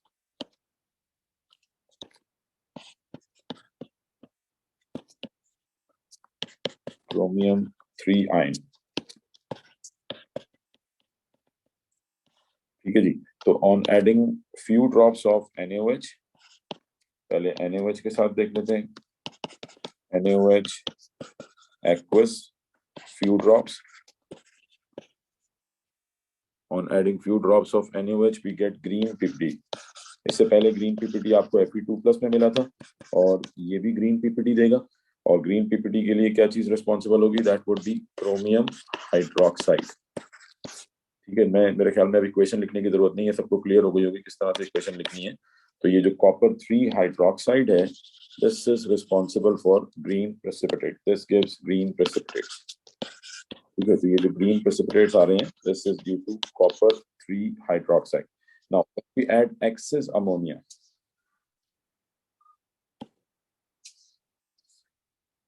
Chromium 3 ion. ठीक है जी. तो on adding few drops of NaOH, पहले NaOH के साथ देख लेते हैं. NaOH aqueous few drops. On adding few drops of NaOH we get green PPT. इससे पहले ग्रीन पीपीटी आपको Fe2+ में मिला था और ये भी ग्रीन पीपीटी देगा. और ग्रीन पीपीटी के लिए क्या चीज रिस्पॉन्सिबल होगी? That would be chromium hydroxide. ठीक है, मेरे ख्याल में अभी इक्वेशन लिखने की जरूरत नहीं है, सबको क्लियर हो गई होगी किस तरह से इक्वेशन लिखनी है. तो ये जो कॉपर 3 हाइड्रोक्साइड है, this is responsible for green precipitate. This gives green precipitate. ठीक है, तो ये जो ग्रीन प्रेसिपिटेट्स आ रहे हैं, this is due to copper 3 hydroxide. Now we add excess ammonia.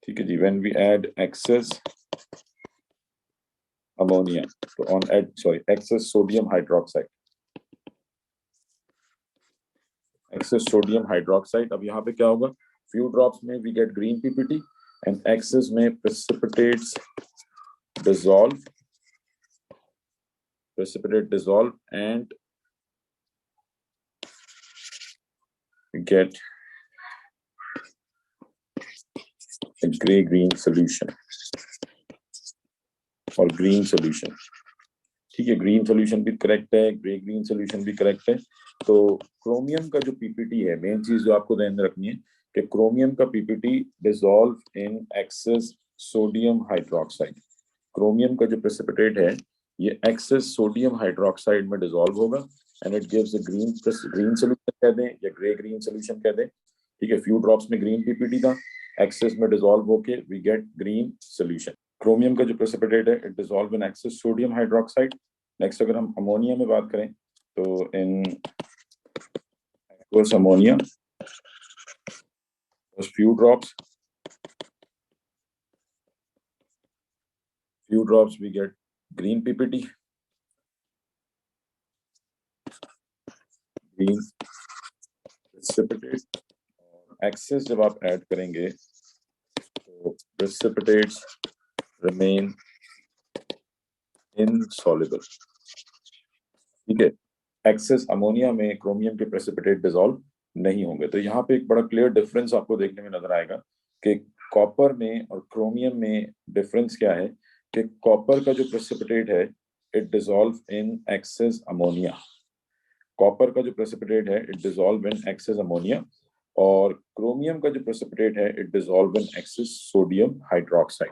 ठीक है जी, when we add excess ammonia, तो on add excess sodium hydroxide. Excess sodium hydroxide. अब यहाँ पे क्या होगा? फ्यू ड्रॉप्स में we get green PPT and excess में precipitates dissolve and get a green solution or green solution. ठीक है, ग्रीन सोल्यूशन भी करेक्ट है, ग्रे ग्रीन सोल्यूशन भी करेक्ट है। तो क्रोमियम का जो पीपीटी है, मेन चीज जो आपको ध्यान में रखनी है कि क्रोमियम का PPT dissolve in excess sodium hydroxide. Chromium का जो प्रेसिपिटेट है ये एक्सेस सोडियम हाइड्रोक्साइड में डिसॉल्व होगा and it gives a green solution कह दें या ग्रे ग्रीन सोल्यूशन कह दें। ठीक है, फ्यू ड्रॉप्स में ग्रीन पीपीटी था, एक्सेस में डिसॉल्व होके we get green solution. Chromium का जो प्रेसिपिटेट है it dissolve in excess sodium hydroxide. Next अगर हम अमोनिया में बात करें तो in aqueous ammonia few drops we get green ppt, green precipitate। Excess जब आप ऐड करेंगे तो precipitates remain insoluble। ठीक है, एक्सेस अमोनिया में क्रोमियम के प्रेसिपिटेट डिसॉल्व नहीं होंगे। तो यहाँ पे एक बड़ा क्लियर डिफरेंस आपको देखने में नजर आएगा कि कॉपर में और क्रोमियम में डिफरेंस क्या है कि कॉपर का जो प्रेसिपिटेट है it dissolve in excess ammonia. Copper का जो प्रेसिपिटेट है it dissolve in excess ammonia, और क्रोमियम का जो प्रेसिपिटेट है it dissolve in excess sodium hydroxide.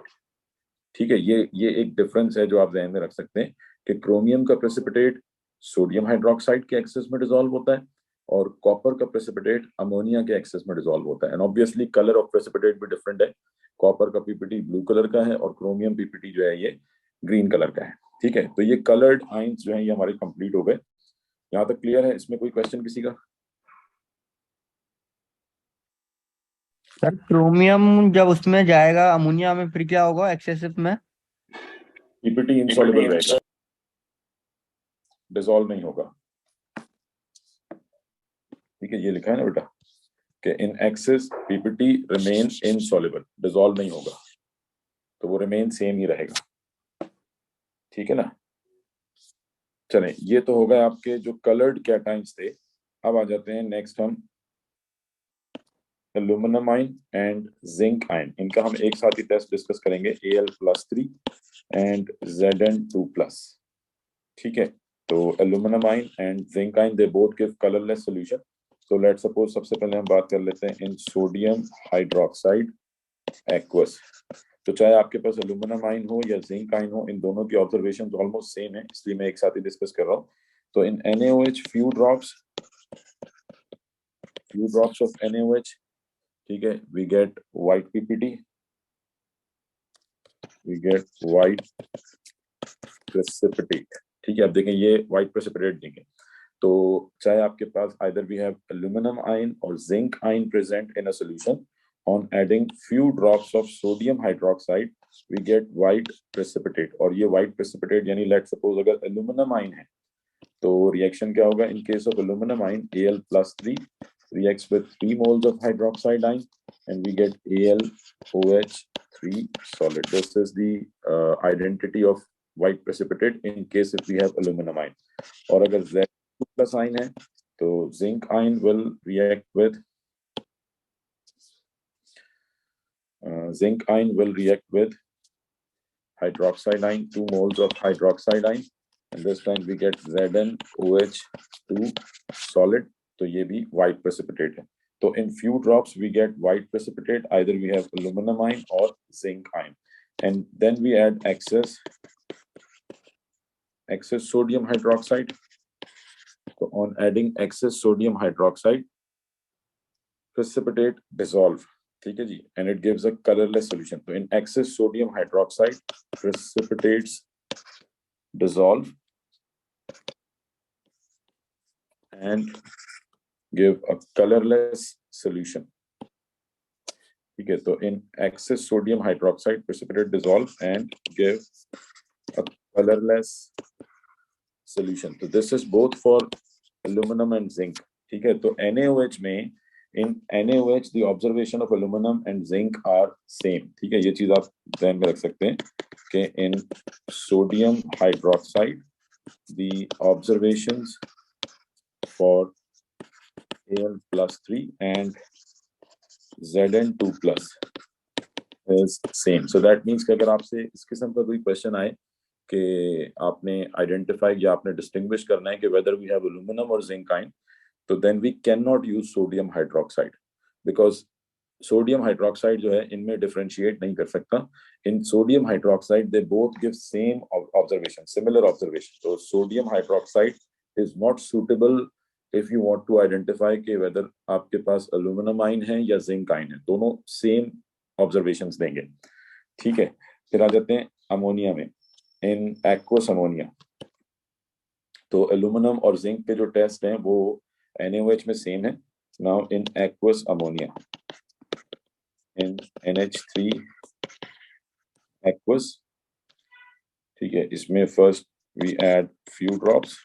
ठीक है, ये एक डिफरेंस है जो आप ध्यान में रख सकते हैं कि क्रोमियम का प्रेसिपिटेट सोडियम हाइड्रोक्साइड के एक्सेस में डिसॉल्व होता है और कॉपर का प्रेसिपिटेट अमोनिया के एक्सेस में डिसॉल्व होता है। And obviously colour of precipitate भी डिफरेंट है, कॉपर का पीपीटी ब्लू कलर का है और क्रोमियम पीपीटी जो है ये ग्रीन कलर का है। ठीक है, तो ये कलर्ड आइंस जो है ये हमारे कंप्लीट हो गए। यहाँ तक क्लियर है? इसमें कोई क्वेश्चन किसी का? सर क्रोमियम जब उसमें जाएगा अमोनिया में फिर क्या होगा एक्सेसिव में? पीपीटी इनसॉल्युबल रहेगा, डिसॉल्व नहीं होगा। ठीक है, ये लिखा है ना बेटा कि in excess PPT remain insoluble, dissolve नहीं होगा, तो वो रिमेन सेम ही रहेगा। ठीक है ना? चलें, ये तो हो गए आपके जो कलर्ड कैटाइंस थे। अब आ जाते हैं नेक्स्ट हम aluminium ion and zinc ion. इनका हम एक साथ ही टेस्ट डिस्कस करेंगे, Al+3 एंड Zn2+। ठीक है, तो aluminium ion and zinc ion they both give colourless solution. So let's suppose सबसे पहले हम बात कर लेते हैं इन सोडियम हाइड्रोक्साइड एक्वस। तो चाहे आपके पास एल्यूमिनियम आयन हो या जिंक आयन हो, इन दोनों की ऑब्जर्वेशन ऑलमोस्ट सेम है, इसलिए मैं एक साथ ही डिस्कस कर रहा हूँ। तो इन NaOH few drops of NaOH, ठीक है, we get white PPT, we get white precipitate। ठीक है, अब देखें ये white precipitate देंगे तो चाहे आपके पास either we have aluminum ion or zinc ion present in a solution, on adding few drops of sodium hydroxide we get white precipitate। और ये white precipitate यानी let's suppose अगर aluminum ion है तो रिएक्शन क्या होगा? in case of aluminum ion Al+3 reacts with 3 moles of hydroxide ion and we get AlOH3 solid। This is the identity of white precipitate in case if we have aluminum ion। और अगर Z2+ ion है तो zinc ion will react with hydroxide ion, 2 moles of hydroxide ion, and this time we get ZnOH2 solid। तो ये भी white precipitate है। तो in few drops we get white precipitate, either we have aluminum ion or zinc ion, and then we add excess sodium hydroxide। So on adding excess sodium hydroxide, precipitate dissolve। ठीक है जी, and it gives a colorless solution। तो in excess sodium hydroxide precipitates dissolve and give a colorless solution। ठीक है, तो in excess sodium hydroxide precipitate dissolve and give a colorless solution। तो this is both for aluminum and zinc। ठीक है, तो NaOH में in NaOH the observation of aluminum and zinc are same। ठीक है, ये चीज आप ध्यान में रख सकते हैं कि in sodium hydroxide the observations for Al+3 and Zn2+ is same। So that means कि अगर आपसे इस किस्म का कोई क्वेश्चन आए कि आपने आइडेंटिफाई या आपने डिस्टिंग्विश करना है कि वेदर वी हैव एल्यूमिनम और जिंक आयन, तो then we can not use sodium hydroxide, because sodium hydroxide जो है इनमें डिफरेंशिएट नहीं कर सकता. In sodium hydroxide they both give same observation, similar observation. तो sodium hydroxide is not suitable if you want to identify कि whether आपके पास एल्यूमिनम आयन है या जिंक आयन है, दोनों सेम ऑब्जर्वेशंस देंगे. ठीक है, फिर आ जाते हैं अमोनिया में. इन एक्वस अमोनिया, तो एल्यूमिनम और जिंक के जो टेस्ट हैं वो NaOH में सेम है. Now in aqueous ammonia, in NH3 aqueous, ठीक है, इसमें first we add few drops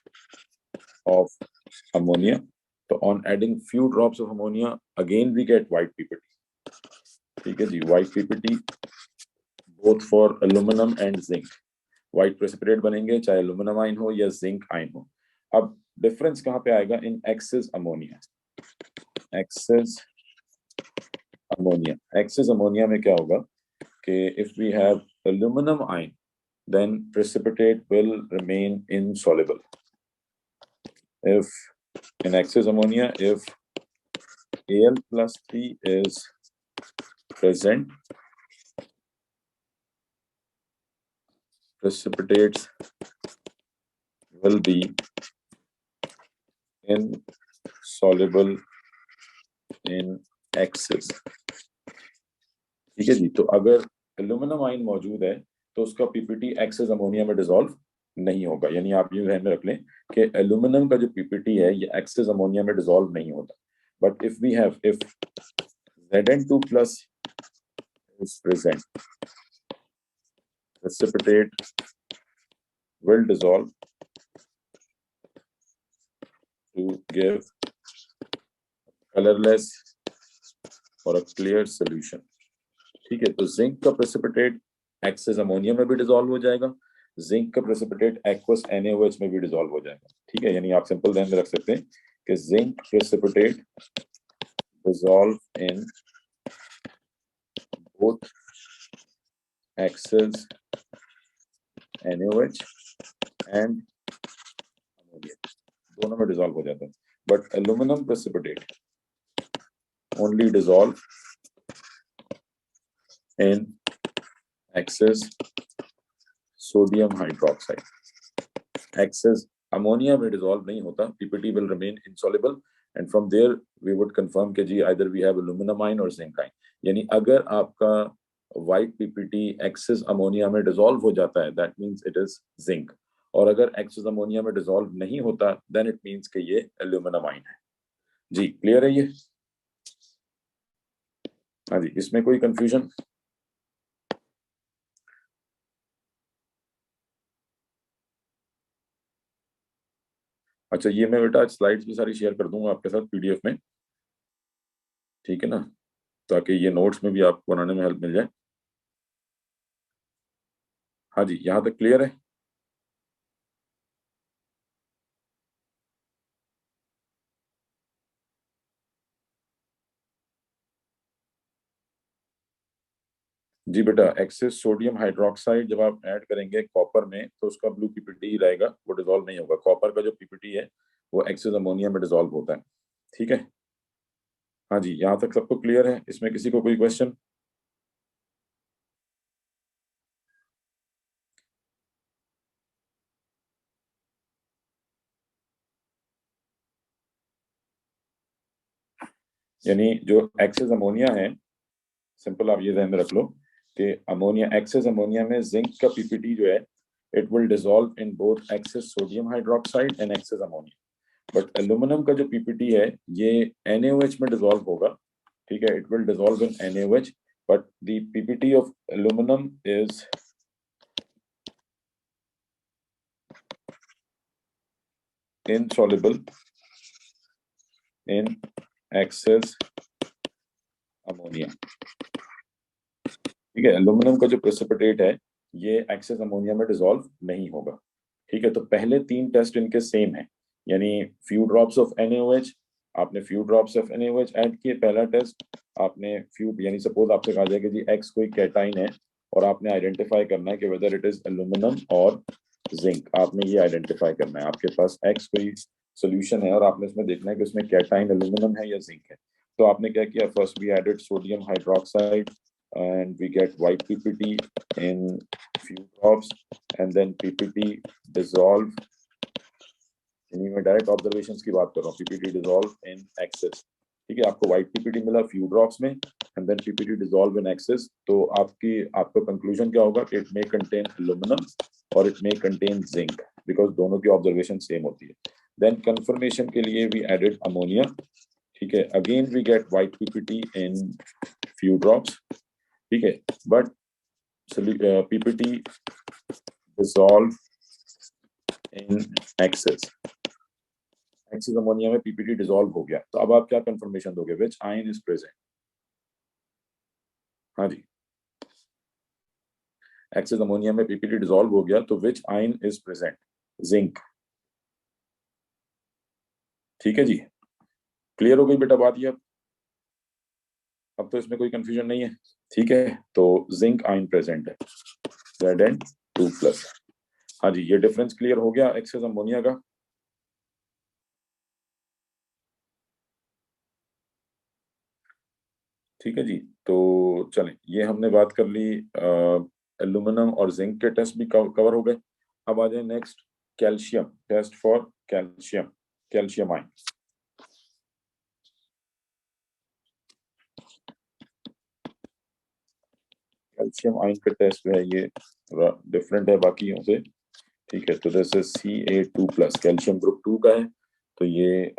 of ammonia. तो on adding few drops of ammonia again we get white PPT. ठीक है जी, white PPT both for aluminum and zinc. White precipitate बनेंगे चाहे एल्यूमिनम ion हो या जिंक आयन हो. अब डिफरेंस कहाँ पे आएगा? In excess ammonia. Excess ammonia, excess ammonia में क्या होगा कि if we have aluminum ion, then precipitate will remain insoluble. If in excess ammonia, if Al plus 3 is present, precipitates will be insoluble in excess. ठीक है जी, तो अगर एल्यूमिनम ion मौजूद है तो उसका पीपीटी एक्सेस अमोनिया में डिसॉल्व नहीं होगा. यानी आप ये ध्यान में रख लें कि एल्यूमिनम का जो पीपीटी है ये एक्सेस अमोनिया में डिसॉल्व नहीं होता. But if we have, if Zn2 plus is present, precipitate will dissolve to give colorless or a clear solution. ठीक है, तो जिंक का प्रेसिपिटेट एक्सेस अमोनिया में भी डिसॉल्व हो जाएगा, जिंक का प्रेसिपिटेट एक्वस NaOH में भी डिसॉल्व हो जाएगा. ठीक है, यानी आप सिंपल ध्यान में रख सकते हैं कि zinc precipitate dissolve in both excess NaOH and ammonia, दोनों में डिसॉल्व हो जाता है. But aluminum precipitate only dissolve in excess sodium hydroxide. Excess ammonia में डिसॉल्व नहीं होता, PPT will remain insoluble and from there we would confirm कि जी either we have aluminum ion और जिंक आयन. यानी अगर आपका व्हाइट पीपीटी एक्सेस अमोनिया में डिसॉल्व हो जाता है that means it is zinc, और अगर एक्सेस अमोनिया में डिसॉल्व नहीं होता देन इट मींस कि ये एल्यूमिनम आयन है. जी क्लियर है ये? हाँ जी, इसमें कोई कंफ्यूजन? अच्छा, ये मैं बेटा स्लाइड्स भी सारी शेयर कर दूंगा आपके साथ PDF में, ठीक है ना, ताकि ये नोट्स में भी आपको बनाने में हेल्प मिल जाए. हाँ जी, यहाँ तक क्लियर है? जी बेटा, एक्सेस सोडियम हाइड्रोक्साइड जब आप ऐड करेंगे कॉपर में तो उसका ब्लू पीपीटी ही रहेगा, वो डिसॉल्व नहीं होगा. कॉपर का जो पीपीटी है वो एक्सेस अमोनिया में डिसॉल्व होता है. ठीक है, हाँ जी, यहाँ तक सबको क्लियर है? इसमें किसी को कोई क्वेश्चन? यानी जो एक्सेस अमोनिया है, सिंपल आप ये ध्यान में रख लो कि अमोनिया, एक्सेस अमोनिया में जिंक का पीपीटी जो है it will dissolve in both excess sodium hydroxide and excess ammonia. But aluminum का जो पीपीटी है ये NaOH में डिसॉल्व होगा. ठीक है, it will dissolve in NaOH, but the PPT of aluminum is insoluble in excess ammonia. ठीक है, एल्यूमिनियम का जो प्रेसिपिटेट है ये एक्सेस अमोनिया में डिसॉल्व नहीं होगा. ठीक है, तो पहले 3 टेस्ट इनके सेम है, यानी फ्यू ड्रॉप्स ऑफ NaOH, आपने few drops of NaOH add किए, पहला टेस्ट आपने फ्यू, यानी सपोज आपसे कहा जाए कि जी X कोई कैटाइन है और आपने आइडेंटिफाई करना है कि वेदर इट इज एल्यूमिनियम और जिंक। आपने ये आइडेंटिफाई करना है। आपके पास एक्स कोई सोल्यूशन है और आपने इसमें देखना है कि उसमें कैटाइन एल्यूमिनियम है या जिंक है। तो आपने क्या किया, first we added sodium hydroxide and we get white PPT in few drops and then PPT dissolve। मैं डायरेक्ट ऑब्जर्वेशंस की बात कर रहा हूँ। PPT dissolve in excess। ठीक है, आपको white PPT मिला few drops में and then PPT dissolve in excess। तो आपका कंक्लूजन क्या होगा कि it may contain aluminum और it may contain zinc because दोनों की ऑब्जर्वेशन सेम होती है। Then confirmation के लिए we added ammonia। ठीक है, again we get white PPT in few drops। ठीक है, but PPT dissolve in excess। Excess ammonia में PPT डिसॉल्व हो गया। तो अब आप क्या कंफर्मेशन दोगे, विच आयन इज प्रेजेंट? हाँ जी, एक्सेस अमोनिया में PPT डिसॉल्व हो गया तो विच आयन इज प्रेजेंट? जिंक। ठीक है जी, क्लियर हो गई बेटा बात ये? अब तो इसमें कोई कंफ्यूजन नहीं है। ठीक है, तो जिंक आयन प्रेजेंट है, Zn2+। हाँ जी, ये डिफरेंस क्लियर हो गया एक्सेस अमोनिया का। ठीक है जी, तो चलें, ये हमने बात कर ली। एल्यूमिनियम और जिंक के टेस्ट भी कवर हो गए। अब आ जाए next, calcium test for calcium, calcium ion. Calcium ion का टेस्ट है ये डिफरेंट है बाकियों से। ठीक है, तो this is Ca2+, calcium group 2 का है, तो ये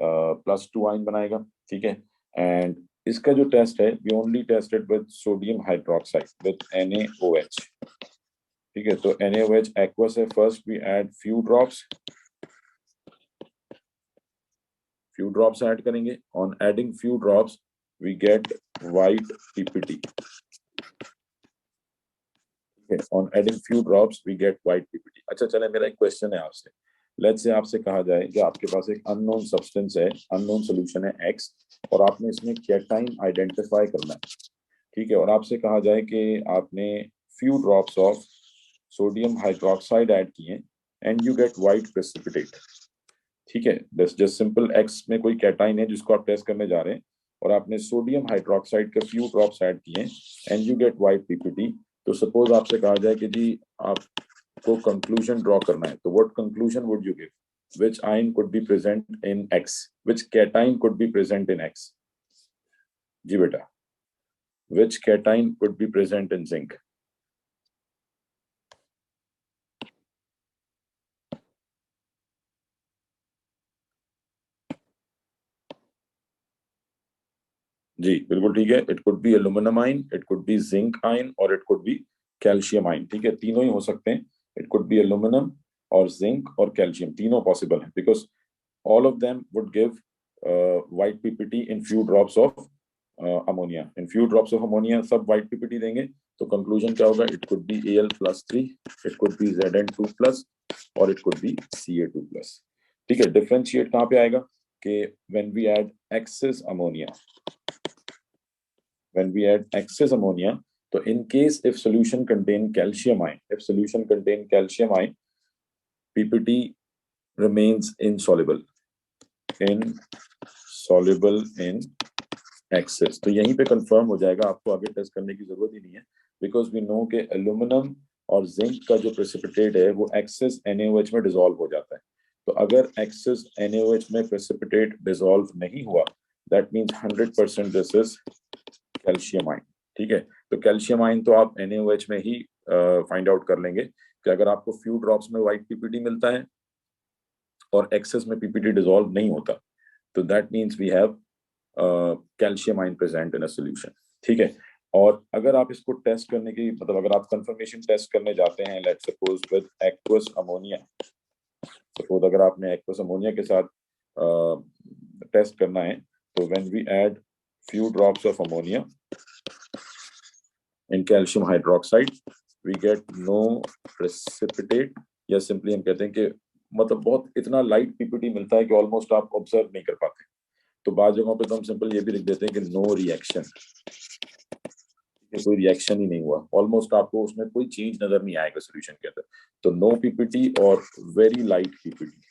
+2 आयन बनाएगा। ठीक है, एंड इसका जो टेस्ट है, we only tested with sodium hydroxide with NaOH। ठीक है, तो NaOH एक्वस है। First we add few drops add करेंगे। On adding few drops we get white PPT। On adding few drops we get white PPT। अच्छा चले, मेरा एक question है आपसे। लेट्स से आपसे कहा जाए कि आपके पास एक अननोन सब्सटेंस है, अननोन सॉल्यूशन है X, और आपने इसमें कैटाइन आइडेंटिफाई करना है। ठीक है, और आपसे कहा जाए कि आपने few drops of sodium hydroxide add किए and you get white precipitate. ठीक है, बस जस्ट सिंपल X में कोई कैटाइन है जिसको आप टेस्ट करने जा रहे हैं और आपने सोडियम हाइड्रोक्साइड के फ्यू ड्रॉप्स ऐड किए and you get white PPT। तो सपोज आपसे कहा जाए कि जी आपको कंक्लूजन ड्रॉ करना है, तो what conclusion would you give? Which ion could be present in X? Which cation could be present in X? जी बेटा, which cation could be present in zinc? जी बिल्कुल ठीक है, it could be aluminium ion, it could be zinc ion और it could be calcium ion. ठीक है, तीनों ही हो सकते हैं। इट कुड बी एल्यूमिनियम और जिंक और कैल्शियम, तीनों पॉसिबल है, because all of them would give white PPT in few drops of ammonia। in few drops of ammonia सब white PPT देंगे। तो conclusion क्या होगा? it could be Al+3, it could be Zn2+, और it could be Ca2+। ठीक है, differentiate कहाँ पे आएगा कि when we add excess ammonia, when we add excess ammonia, तो in case if solution contain calcium ion, if solution contain calcium ion, PPT remains insoluble in excess। तो यहीं पे कंफर्म हो जाएगा, आपको आगे टेस्ट करने की जरूरत ही नहीं है, बिकॉज वी नो के एल्यूमिनियम और जिंक का जो प्रेसिपिटेट है वो एक्सेस NaOH में डिसॉल्व हो जाता है। तो अगर एक्सेस NaOH में प्रेसिपिटेट डिसॉल्व नहीं हुआ, that means 100% this is calcium ion. ठीक है, तो कैल्शियम आयन तो आप NaOH में ही फाइंड आउट कर लेंगे कि अगर आपको फ्यू ड्रॉप्स में व्हाइट PPT मिलता है और एक्सेस में PPT डिसॉल्व नहीं होता, तो that means we have calcium ion present in a solution. ठीक है, और अगर आप इसको टेस्ट करने की मतलब अगर आप कंफर्मेशन टेस्ट करने जाते हैं, let's suppose with aqueous ammonia, suppose अगर आपने एक्वस अमोनिया के साथ टेस्ट करना है, तो when we add few drops of ammonia in calcium hydroxide we get no precipitate, या सिंपली हम कहते हैं कि मतलब बहुत इतना लाइट PPT मिलता है कि ऑलमोस्ट आप ऑब्जर्व नहीं कर पाते। तो बाद जगहों पे तो हम सिंपल ये भी लिख देते हैं कि नो रिएक्शन। कोई रिएक्शन ही नहीं हुआ, ऑलमोस्ट आपको उसमें कोई चेंज नजर नहीं आएगा सोल्यूशन के अंदर। तो नो पीपीटी और वेरी लाइट पीपीटी।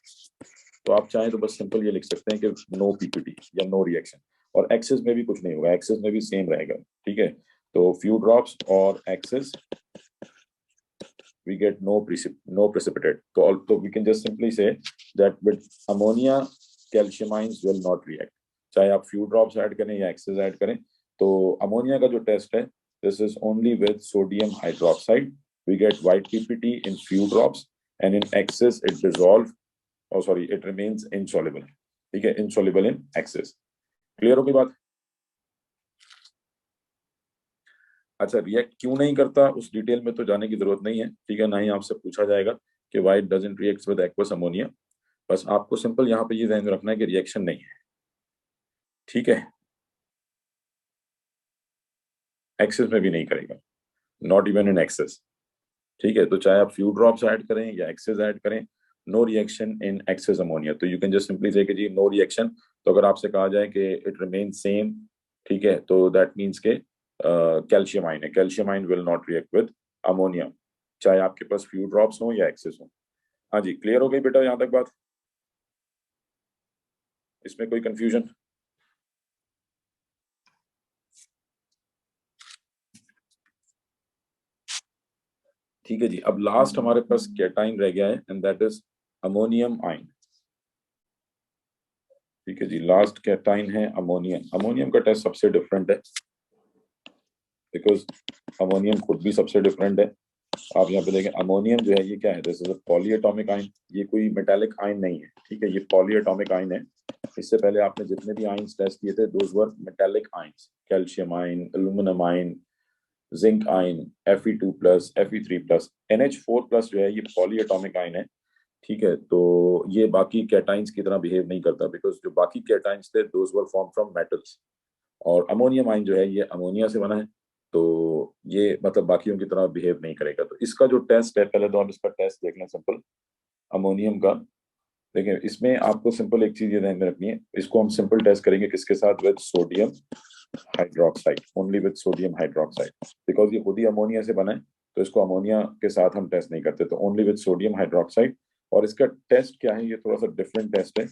तो आप चाहें तो बस सिंपल ये लिख सकते हैं कि नो पीपीटी या नो रिएक्शन। और एक्सेस में भी कुछ नहीं होगा, एक्सेस में भी सेम रहेगा, ठीक है। तो फ्यू ड्रॉप्स और access we get no precipitate. So we can just simply say that with ammonia calcium ions will not react, चाहे आप few drops ऐड करें या excess ऐड करें। तो अमोनिया का जो टेस्ट है, this is only with sodium hydroxide, we get white ppt in few drops and in excess it dissolve, oh sorry, it remains insoluble, ठीक है, insoluble in excess। क्लियर हो गई बात? अच्छा, रिएक्ट क्यों नहीं करता उस डिटेल में तो जाने की जरूरत नहीं है, ठीक है, ना ही आपसे पूछा जाएगा कि why it doesn't react with aqueous ammonia. बस आपको सिंपल यहाँ पे ये ध्यान रखना है कि रिएक्शन नहीं है, ठीक है, एक्सेस में भी नहीं करेगा, नॉट इवन इन एक्सेस, ठीक है। तो चाहे आप फ्यू ड्रॉप्स ऐड करें या एक्सेस ऐड करें, no reaction in excess ammonia. तो you can just simply say कि जी नो रिएक्शन। तो अगर आपसे कहा जाए कि इट रिमेन सेम, ठीक है, तो दैट मीन्स के कैल्शियम आयन है, calcium ion will not react with ammonia, चाहे आपके पास फ्यू ड्रॉप्स हो या एक्सेस हो। हाँ जी, क्लियर हो गई बेटा यहाँ तक बात? इसमें कोई कंफ्यूजन? ठीक है जी, अब लास्ट हमारे पास कैटाइन रह गया है and that is ammonium ion. ठीक है जी, लास्ट कैटाइन है अमोनियम। अमोनियम का टेस्ट सबसे डिफरेंट है बिकॉज अमोनियम खुद भी सबसे डिफरेंट है। आप यहाँ पे देखें, अमोनियम जो है ये क्या है, this is a polyatomic ion, ये कोई मेटालिक आयन नहीं है, ठीक है, ये पॉलीएटॉमिक आयन है। इससे पहले आपने जितने भी आयन्स टेस्ट किए थे those were metallic ions, calcium ion, aluminium ion, zinc ion, Fe2+, Fe3+, NH4+ जो है ये पॉलीएटॉमिक आयन है, ठीक है। तो ये बाकी कैटाइंस की तरह बिहेव नहीं करता बिकॉज जो बाकी कैटाइंस थे those were form from metals, और अमोनियम आयन जो है ये अमोनिया से बना है, तो ये मतलब बाकियों की तरह बिहेव नहीं करेगा। तो इसका जो टेस्ट है, पहले तो हम इसका टेस्ट देख लें सिंपल अमोनियम का। देखिए, इसमें आपको सिंपल एक चीज ये ध्यान में रखनी है, इसको हम सिंपल टेस्ट करेंगे किसके साथ, with sodium hydroxide, only with sodium hydroxide, because ये खुद ही अमोनिया से बना है, तो इसको अमोनिया के साथ हम टेस्ट नहीं करते, तो ओनली विद सोडियम हाइड्रोक्साइड। और इसका टेस्ट क्या है, ये थोड़ा सा डिफरेंट टेस्ट है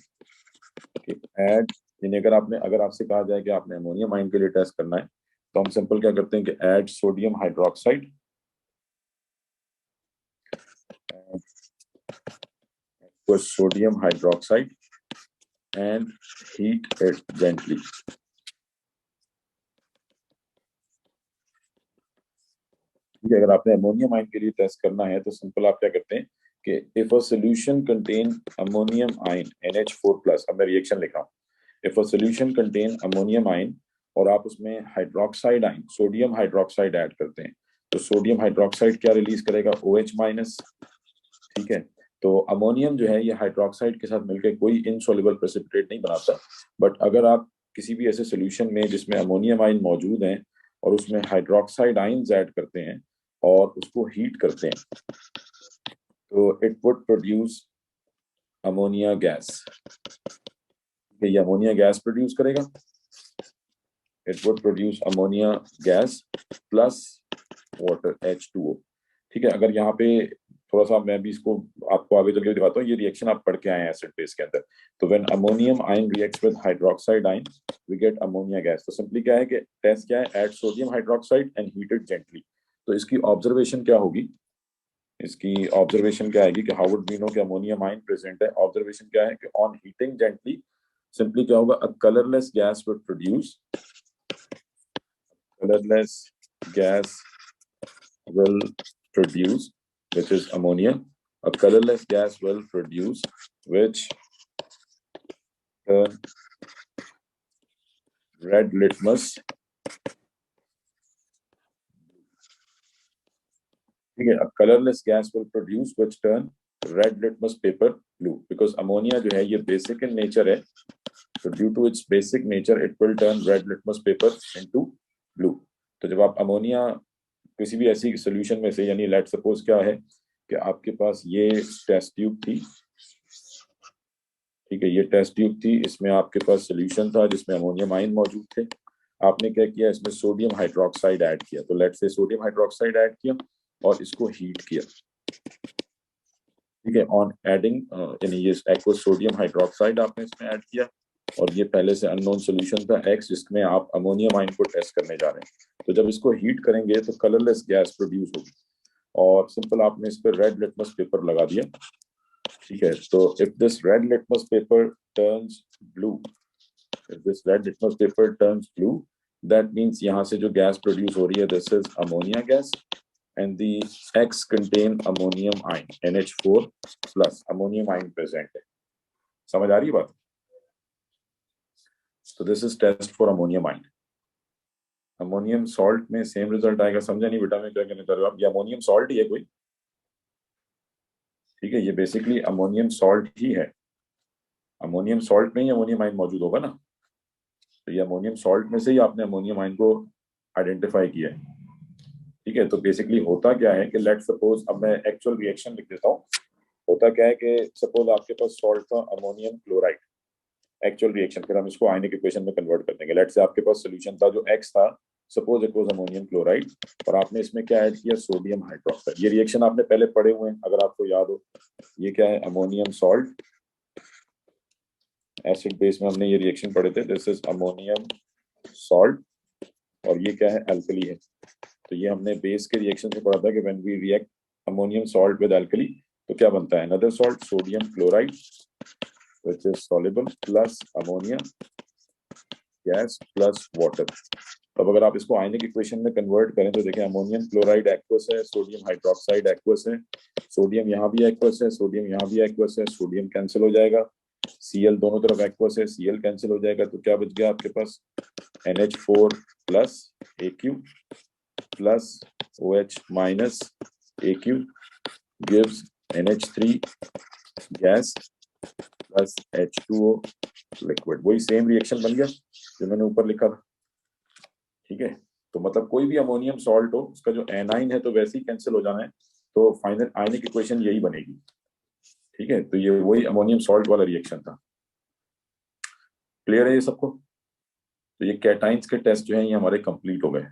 कि ऐड, यानी अगर आपसे कहा जाए कि आपने अमोनियम आयन के लिए टेस्ट करना है, तो हम सिंपल क्या करते हैं कि add sodium hydroxide with sodium hydroxide and heat it gently। ठीक है, अगर आपने अमोनियम आयन के लिए टेस्ट करना है तो सिंपल आप क्या करते हैं कि if a solution contain ammonium ion NH4+, अब मैं रिएक्शन लिख रहा हूं, if a solution contain ammonium ion और आप उसमें hydroxide ion sodium hydroxide add करते हैं, तो सोडियम हाइड्रोक्साइड क्या रिलीज करेगा, OH-, ठीक है। तो अमोनियम जो है ये हाइड्रोक्साइड के साथ मिलकर कोई इनसॉल्युबल प्रेसिपिटेट नहीं बनाता, बट अगर आप किसी भी ऐसे सॉल्यूशन में जिसमें अमोनियम आयन मौजूद हैं और उसमें हाइड्रोक्साइड आयन्स ऐड करते हैं और उसको हीट करते हैं, तो it would produce ammonia gas. ये अमोनिया गैस प्रोड्यूस करेगा, it would produce ammonia gas plus water H2O। ठीक है, अगर यहाँ पे थोड़ा सा मैं भी इसको आपको आगे चल के दिखाता हूँ, ये रिएक्शन आप पढ़ के आए हैं एसिड बेस के अंदर। तो when ammonium ion reacts with hydroxide ion we get ammonia gas. तो सिंपली क्या है कि टेस्ट क्या है, add sodium hydroxide and heat it gently. तो इसकी ऑब्जर्वेशन क्या होगी, इसकी ऑब्जर्वेशन क्या आएगी कि हाउ वुड वी नो कि अमोनियम आयन प्रेजेंट है। ऑब्जर्वेशन क्या है कि ऑन हीटिंग जेंटली सिंपली क्या होगा, a colourless gas would produce, colourless gas will produce, which is ammonia. A colorless gas will produce, which turn red litmus, ठीक है, a colorless gas will produce which turn red litmus paper blue, because ammonia जो है ये basic in nature है, so due to its basic nature it will turn red litmus paper into blue। तो जब आप ammonia किसी भी ऐसी सोल्यूशन में से, यानी लेट सपोज क्या है कि आपके पास ये टेस्ट ट्यूब थी, ठीक है, ये टेस्ट ट्यूब थी, इसमें आपके पास सोल्यूशन था जिसमें अमोनियम आयन मौजूद थे, आपने क्या किया, इसमें सोडियम हाइड्रोक्साइड ऐड किया, तो let's say sodium hydroxide add किया और इसको हीट किया, ठीक है, ऑन एडिंग यानी ये एक्वस सोडियम हाइड्रोक्साइड आपने इसमें ऐड किया, और ये पहले से अननोन सॉल्यूशन था एक्स, जिसमें आप अमोनियम आयन को टेस्ट करने जा रहे हैं। तो जब इसको हीट करेंगे तो कलरलेस गैस प्रोड्यूस होगी, और सिंपल आपने इस पर रेड लिटमस पेपर लगा दिया, ठीक है। तो if this red litmus paper turns blue, if this red litmus paper turns blue, that means यहाँ से जो गैस प्रोड्यूस हो रही है this is ammonia gas, and the X contain ammonium ion, NH4 plus ammonium ion present है। समझ आ रही है बात? So this is test for ammonium ion. Ammonium salt में सेम रिजल्ट आएगा। समझा नहीं बेटा मैं क्या कहने चाह रहा हूँ? आप ये अमोनियम सॉल्ट ही है कोई, ठीक है, ये बेसिकली अमोनियम सॉल्ट ही है। अमोनियम सॉल्ट में ही अमोनियम आयन मौजूद होगा ना, तो ये अमोनियम सॉल्ट में से ही आपने अमोनियम आयन को आइडेंटिफाई किया है, ठीक है। तो बेसिकली होता क्या है कि लेट सपोज, अब मैं एक्चुअल रिएक्शन लिख देता हूँ। होता क्या है कि सपोज आपके पास सॉल्ट था अमोनियम क्लोराइड, एक्चुअल रिएक्शन, फिर हम इसको आयनिक इक्वेशन में कन्वर्ट कर देंगे। लेट से आपके पास सोल्यूशन था जो एक्स था, suppose it was ammonium chloride, और आपने इसमें क्या ऐड किया, सोडियम हाइड्रोक्साइड। ये रिएक्शन आपने पहले पढ़े हुए हैं अगर आपको याद हो, ये क्या है, अमोनियम सॉल्ट, एसिड बेस में हमने ये रिएक्शन पढ़े थे, दिस इज अमोनियम सॉल्ट, और ये क्या है, अल्कली है। तो ये हमने बेस के रिएक्शन से पढ़ा था कि when we react ammonium salt with alkali तो क्या बनता है, another salt sodium chloride which is soluble plus ammonia gas plus water. अब अगर आप इसको आयनिक इक्वेशन में कन्वर्ट करें तो देखें, अमोनियम क्लोराइड एक्वस है, सोडियम हाइड्रोक्साइड एक्वस है, सोडियम यहाँ भी एक्वस है, सोडियम यहाँ भी एक्वस है, सोडियम कैंसिल हो जाएगा, Cl दोनों तरफ एक्वस है, Cl कैंसिल हो जाएगा, तो क्या बच गया आपके पास, NH4 plus AQ plus OH minus AQ gives NH3 gas plus H2O liquid। वही सेम रिएक्शन बन गया जो मैंने ऊपर लिखा था, ठीक है। तो मतलब कोई भी अमोनियम सॉल्ट हो, उसका जो एनाइन है तो वैसे ही कैंसिल हो जाना है, तो फाइनल आयनिक इक्वेशन यही बनेगी, ठीक है। तो ये वही अमोनियम सॉल्ट वाला रिएक्शन था। क्लियर है ये सबको? तो ये कैटाइंस के टेस्ट जो है ये हमारे कंप्लीट हो गए।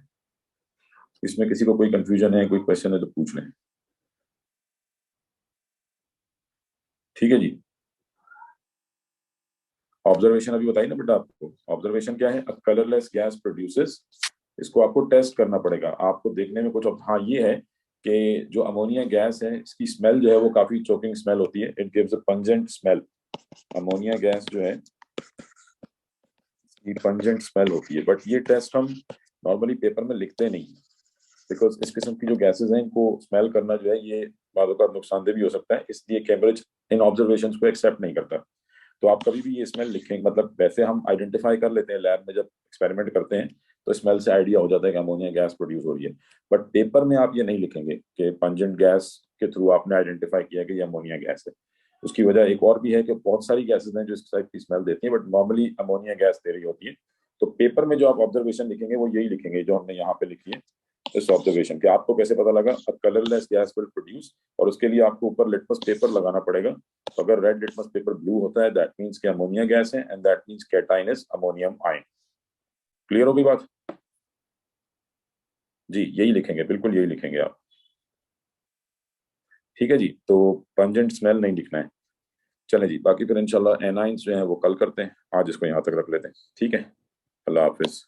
इसमें किसी को कोई कंफ्यूजन है, कोई क्वेश्चन है तो पूछ लें, ठीक है जी। ऑब्जर्वेशन अभी बताइए ना बेटा आपको, ऑब्जर्वेशन क्या है, अ कलरलेस गैस प्रोड्यूसेस। इसको आपको टेस्ट करना पड़ेगा, आपको देखने में कुछ, हाँ ये है कि जो अमोनिया गैस है इसकी स्मेल जो है वो काफी चोकिंग स्मेल होती है, it gives a pungent smell. Ammonia gas जो है ये पंजेंट स्मेल होती है, बट ये टेस्ट हम नॉर्मली पेपर में लिखते नहीं, बिकॉज इस किस्म की जो गैसेज हैं इनको स्मेल करना जो है ये बातों का नुकसानदेह भी हो सकता है, इसलिए कैम्ब्रिज इन ऑब्जर्वेशंस को एक्सेप्ट नहीं करता। तो आप कभी भी ये स्मेल लिखेंगे, मतलब वैसे हम आइडेंटिफाई कर लेते हैं लैब में जब एक्सपेरिमेंट करते हैं, तो स्मेल से आइडिया हो जाता है कि अमोनिया गैस प्रोड्यूस हो रही है, बट पेपर में आप ये नहीं लिखेंगे कि पंजेंट गैस के थ्रू आपने आइडेंटिफाई किया कि ये अमोनिया गैस है। उसकी वजह एक और भी है कि बहुत सारी गैसेज हैं जो इस टाइप की स्मेल देती हैं, बट नॉर्मली अमोनिया गैस दे रही होती है। तो पेपर में जो आप ऑब्जर्वेशन लिखेंगे वो यही लिखेंगे जो हमने यहाँ पे लिखी है इस ऑब्जर्वेशन के। आपको कैसे पता लगा, a colourless gas will produce, और उसके लिए आपको ऊपर लिटमस पेपर लगाना पड़ेगा। तो अगर रेड लिटमस पेपर ब्लू होता है दैट मींस कि अमोनिया गैस है, and that means cation is ammonium ion. Clear हो गई बात? जी यही लिखेंगे, बिल्कुल यही लिखेंगे आप, ठीक है जी। तो पंजेंट स्मेल नहीं लिखना है। चले जी, बाकी फिर इंशाल्लाह एनाइंस जो है वो कल करते हैं, आज इसको यहाँ तक रख लेते हैं, ठीक है। अल्लाह हाफिज।